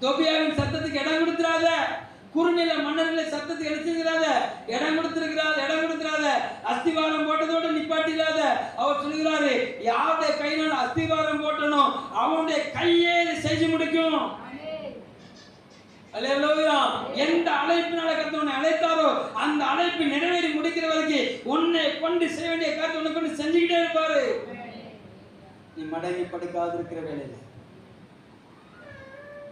தொபியாவின் சத்தத்துக்கு இடம் கொடுத்துறாத. குறுநில மன்னர்களை சத்தத்தை எழுத்துகிறாத, இடம் கொடுத்திராத, அஸ்திவாரம் போட்டதோடு நிப்பாட்டிடாத. அவர் சொல்கிறாரு, யாருடைய கையினால் அஸ்திவாரம் போட்டனோ அவனுடைய கையே செஞ்சு முடிக்கும். அல்லேலூயா. எந்த அழைப்பினால கர்த்தர் உன்னை அழைத்தாரோ அந்த அழைப்பு நிறைவேறி முடிக்கிற வரைக்கும் உன்னை கொண்டு செய்ய வேண்டிய காரியத்தை உன்னை கொண்டு செஞ்சுக்கிட்டே இருப்பாரு. நீ மடங்கி படுக்காது இருக்கிற வேலையில,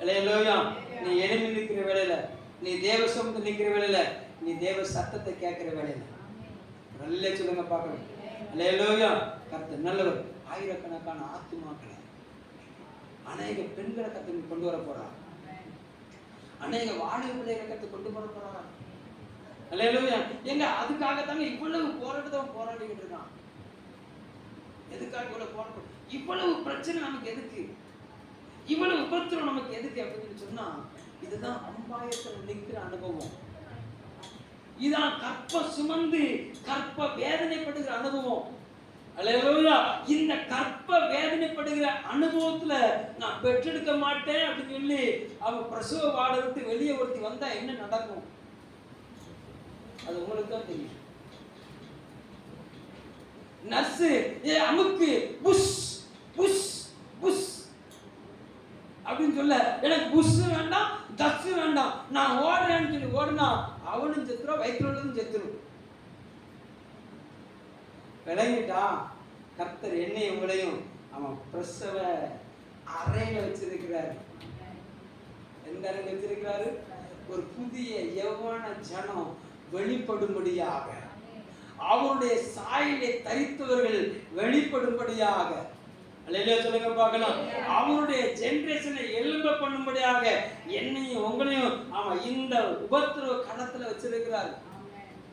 அல்லேலூயா, நீ எழும்பி நிற்கிற வேலையில, நீ தேவ சமூகத்தில் நிற்கிற வேலையில, நீ தேவ சத்தத்தை கேட்கிற வேலையில நல்ல சொல்லுங்க பார்க்கணும். அல்லேலூயா. கர்த்தர் நல்லவர். ஆயிரக்கணக்கான ஆத்துமாக்களை, அநேக பெண்களை கர்த்தர் கொண்டு வர போறார். அநேக வாலிப பிள்ளைகளை கர்த்தர் கொண்டு வர போறார். அல்லேலூயா. எங்க அதுக்காகத்தாங்க இவ்வளவு போராடிக்கிட்டு இருக்கான். எதுக்காக இவ்வளவு போராட்டம், இவ்வளவு பிரச்சனை நமக்கு எதுக்கு, இவ்வளவு உபத்திரம் நமக்கு எதுக்கு அப்படின்னு சொன்னா, இதுதான் அம்பாயத்தில் நிற்கிற அனுபவம். இதான் கற்ப சுமந்து கற்ப வேதனைப்படுகிற அனுபவம். அல்லேலூயா. இந்த கற்ப வேதனைப்படுகிற அனுபவத்துல நான் பெற்றெடுக்க மாட்டேன் அப்படின்னு சொல்லி அவன் பிரசவ வார்டை விட்டு வெளியே ஒருத்தி வந்தா என்ன நடக்கும் அது உங்களுக்கு தான் தெரியும். நர்ஸ் அமுக்கு புஷ் புஷ் புஷ் அப்படின்னு சொல்ல, எனக்கு புஷ் வேண்டாம் தஸ் வேண்டாம் நான் ஓடுறேன்னு சொல்லி ஓடுனா அவனும் செத்துரும், வயிற்றுல உள்ளதும் செத்துரும். விளங்கிட்டா? கர்த்தர் என்னையும் உங்களையும் அவன் பிரசவ அறையில வச்சிருக்கிறாரு. எந்த அறையில வச்சிருக்கிறாரு? ஒரு புதிய யௌவன ஜனம் வெளிப்படும்படியாக, அவருடைய சாயலை தரித்தவர்கள் வெளிப்படும்படியாக, அல்லேலூயா சொல்லுங்க பார்க்கலாம், அவருடைய ஜெனரேஷனை எழும்ப பண்ணும்படியாக என்னையும் உங்களையும் அவன் இந்த உபத்திரவ களத்துல வச்சிருக்கிறார்.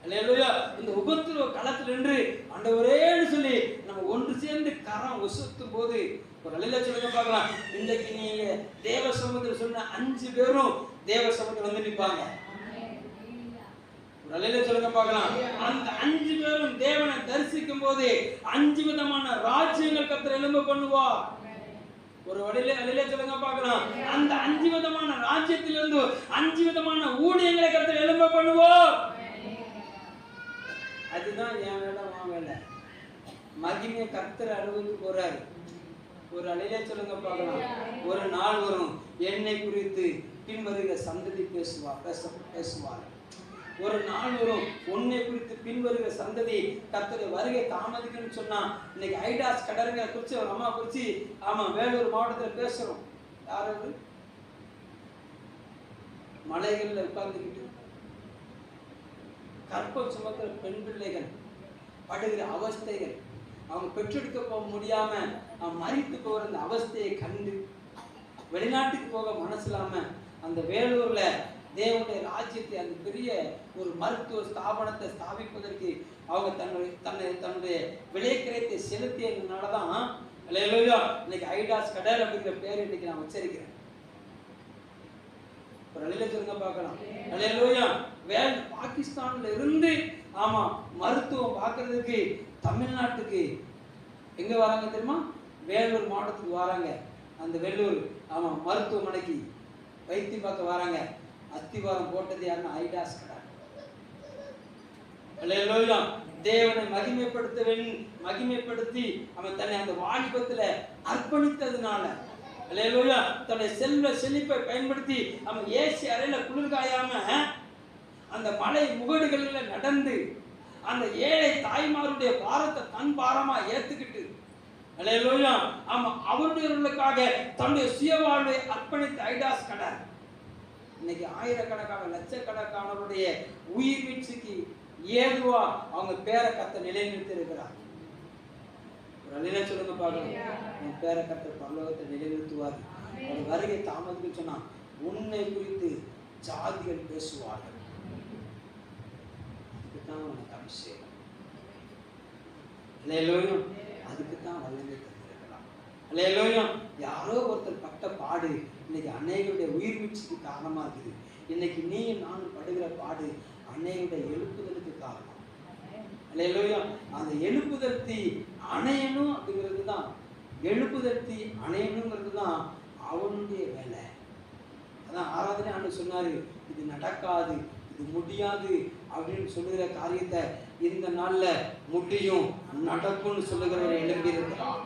அல்லேலூயா. இந்த உபத்திரவ களத்தில் நின்று ஆண்டவரேன்னு சொல்லி நம்ம ஒன்று சேர்ந்து கரம் உசுத்தும் போது ஒரு அல்லேலூயா சொல்லுங்க பார்க்கலாம். இன்றைக்கு நீங்க தேவ சமூகத்தில் சொன்ன 5 பேரும் தேவ சமூகத்தில் வந்து நிற்பாங்க. ஒரு அல்லேலூயா சொல்லுங்க பார்க்கலாம். அந்த 5 பேரும் தேவனை தரிசிக்கும் போது 5 விதமான ராஜ்யங்கள் கர்த்தர் எழும்ப பண்ணுவார். ஒரு வழியில அல்லேலூயா சொல்லுங்க பார்க்கலாம். அந்த 5 விதமான ராஜ்யத்திலிருந்து 5 விதமான ஊழியங்களை கர்த்தர் எழும்ப பண்ணுவார். அதுதான் என் வேலை, உன் வேலை. மகிமையை கர்த்தர் அனுபவித்து போறாரு. ஒரு அல்லேலூயா சொல்லுங்க பார்க்கலாம். ஒரு நாள் வரும், என்னை குறித்து பின்வருகிற சந்ததி பேசுவார். ஒரு நாள் வரும், உன்னை குறித்து பின்வருகிற சந்ததி கர்த்தருடைய வருகை தாமதிக்குன்னு சொன்னா, இன்னைக்கு ஐடாஸ் கடற்கரை குறிச்சு ஒரு அம்மா குறிச்சு வேலூர் மாவட்டத்தில் பேசுறோம். யாராவது மலைகள்ல உட்கார்ந்துக்கிட்டு கற்பம் சுமக்கிற பெண் பிள்ளைகள் படுகிற அவஸ்தைகள், அவங்க பெற்றெடுக்க போக முடியாம மறித்து போகிற அந்த அவஸ்தையை கண்டு வெளிநாட்டுக்கு போக மனசு இல்லாம அந்த வேலூர்ல தேவனுடைய ராஜ்யத்தை, அந்த பெரிய ஒரு மருத்துவ ஸ்தாபனத்தை ஸ்தாபிப்பதற்கு அவங்க தன்னுடைய விலைக்கிரயத்தை செலுத்தியதுனாலதான் அல்லேலூயா இன்னைக்கு ஐடாஸ் கடல் அப்படிங்கிற பேர் இன்னைக்கு நான் உச்சரிக்கிறேன். ஒரு அல்லேலூயா சொல்லுங்க பார்க்கலாம். அல்லேலூயா. பாகிஸ்தான்ல இருந்து மருத்துவம் பார்க்கறதுக்கு தமிழ்நாட்டுக்கு எங்க வராங்க தெரியுமா? வேலூர் மாவட்டத்துக்கு வராங்க. அந்த வேலூர் மருத்துவமனைக்கு வைத்தியம் பார்க்க வராங்க. அஸ்திவாரம் போட்டது யாருன்னா ஐடாஸ் கடல். அல்லேலூயா. தேவனை மகிமைப்படுத்தி அவன் தன்னை அந்த வாலிபத்துல அர்ப்பணித்ததுனால, அல்லேலூயா, தன்னுடைய செல்வ செழிப்பை பயன்படுத்தி அவன் ஏசி அறையில குளிர்காயாம அந்த மலை முகடுகளில் நடந்து அந்த ஏழை தாய்மாருடைய பாரத்தை தன் பாரமா ஏத்துக்கிட்டு, அல்லேலூயா, அவருடையவர்களுக்காக தன்னுடைய சுய வாழ்வை அர்ப்பணித்த ஐடாஸ் கடல் இன்னைக்கு ஆயிரக்கணக்கான லட்சக்கணக்கானவருடைய உயிர் வீழ்ச்சிக்கு ஏதுவா அவங்க பேரை கர்த்தர் நிலைநிறுத்தி இருக்கிறார். அல்லேலூயா சொல்லுங்க பார்க்கலாம். உன் பேரை கர்த்தர் பரலோகத்தை நிலைநிறுத்துவார். ஒரு வருகை தாமதிக்கு சொன்னா உன்னை குறித்து ஜாதிகள் பேசுவார்கள். அதுக்குத்தான் உனக்கு அபிஷேகம். அல்லேலூயா. அதுக்குத்தான் வல்லமை தந்திருக்கலாம். அல்லேலூயா. யாரோ ஒருத்தர் பட்ட பாடு இன்னைக்கு அநேகருடைய உயிர் வீழ்ச்சிக்கு காரணமா இருக்குது. இன்னைக்கு நீயும் நானும் படுகிற பாடு அநேகருடைய எழுப்புதலுக்கு காரணம். அல்லேலூயா. அந்த எழுப்புதல் தீ அணையணும் அப்படிங்கிறது தான், எழுப்புதல் தீ அணையணுங்கிறது தான் அவனுடைய வேலை. அதான் ஆராதனை ஆண்டு சொன்னாரு, இது நடக்காது, இது முடியாது அப்படின்னு சொல்லுகிற காரியத்தை இந்த நாள்ல முடியும், நடக்கும்னு சொல்லுகிறவர் எழும்பி இருக்கிறார்.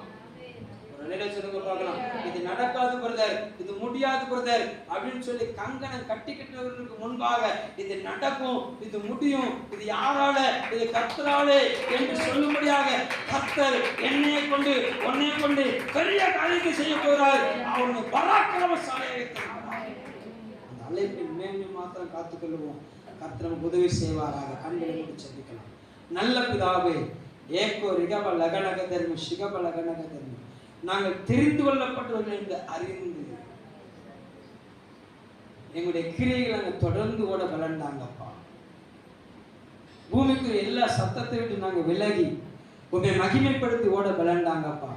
சொல்லுங்க பார்க்கலாம். இது நடக்காது பிரதர், இது முடியாது பிரதர் அப்படின்னு சொல்லி கங்கணம் கட்டிக்கிட்டவர்களுக்கு முன்பாக இது நடக்கும், இது முடியும், இது யாரால, இது கர்த்தராலே என்று சொல்லும்படியாக கர்த்தர் என்னைய கொண்டு உன்னை கொண்டு பெரிய காரியத்தை செய்ய போகிறார். அவருடைய பராக்கிரமசாலியாக இருக்கிறார். அந்த அழைப்பின் மேன்மை மாத்திரம் காத்துக்கொள்வோம். கர்த்தர் நமக்கு உதவி செய்வாராக. கண்களை மூடி ஜெபிக்கலாம். நல்ல பிதாவே, ஏகோ ரிகப லகனக தர்மி சிகப லகனக தர்மி, நாங்கள் தெரிந்து கொள்ளப்பட்டவர்கள் என்று அறிந்து எங்களுடைய கிரியைகளை நாங்கள் தொடர்ந்து ஓட விளையாண்டாங்கப்பா. பூமிக்கு எல்லா சத்தத்தை விட்டு நாங்கள் விலகி உண்மை மகிமைப்படுத்தி ஓட விளையாண்டாங்கப்பா.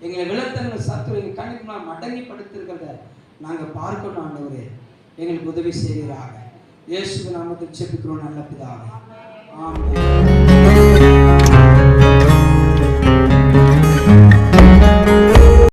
எங்களை விளத்தங்கள் சத்துரு எங்கள் கண்ணுக்கு நான் மடங்கி படுத்திருக்கிறத நாங்கள் பார்க்கணும். ஆண்டவரே, எங்களுக்கு உதவி செய்கிறாங்க. இயேசுவின் நாமத்தில் ஜெபிக்கிறோம் நல்ல பிதாவே. ஆமென்.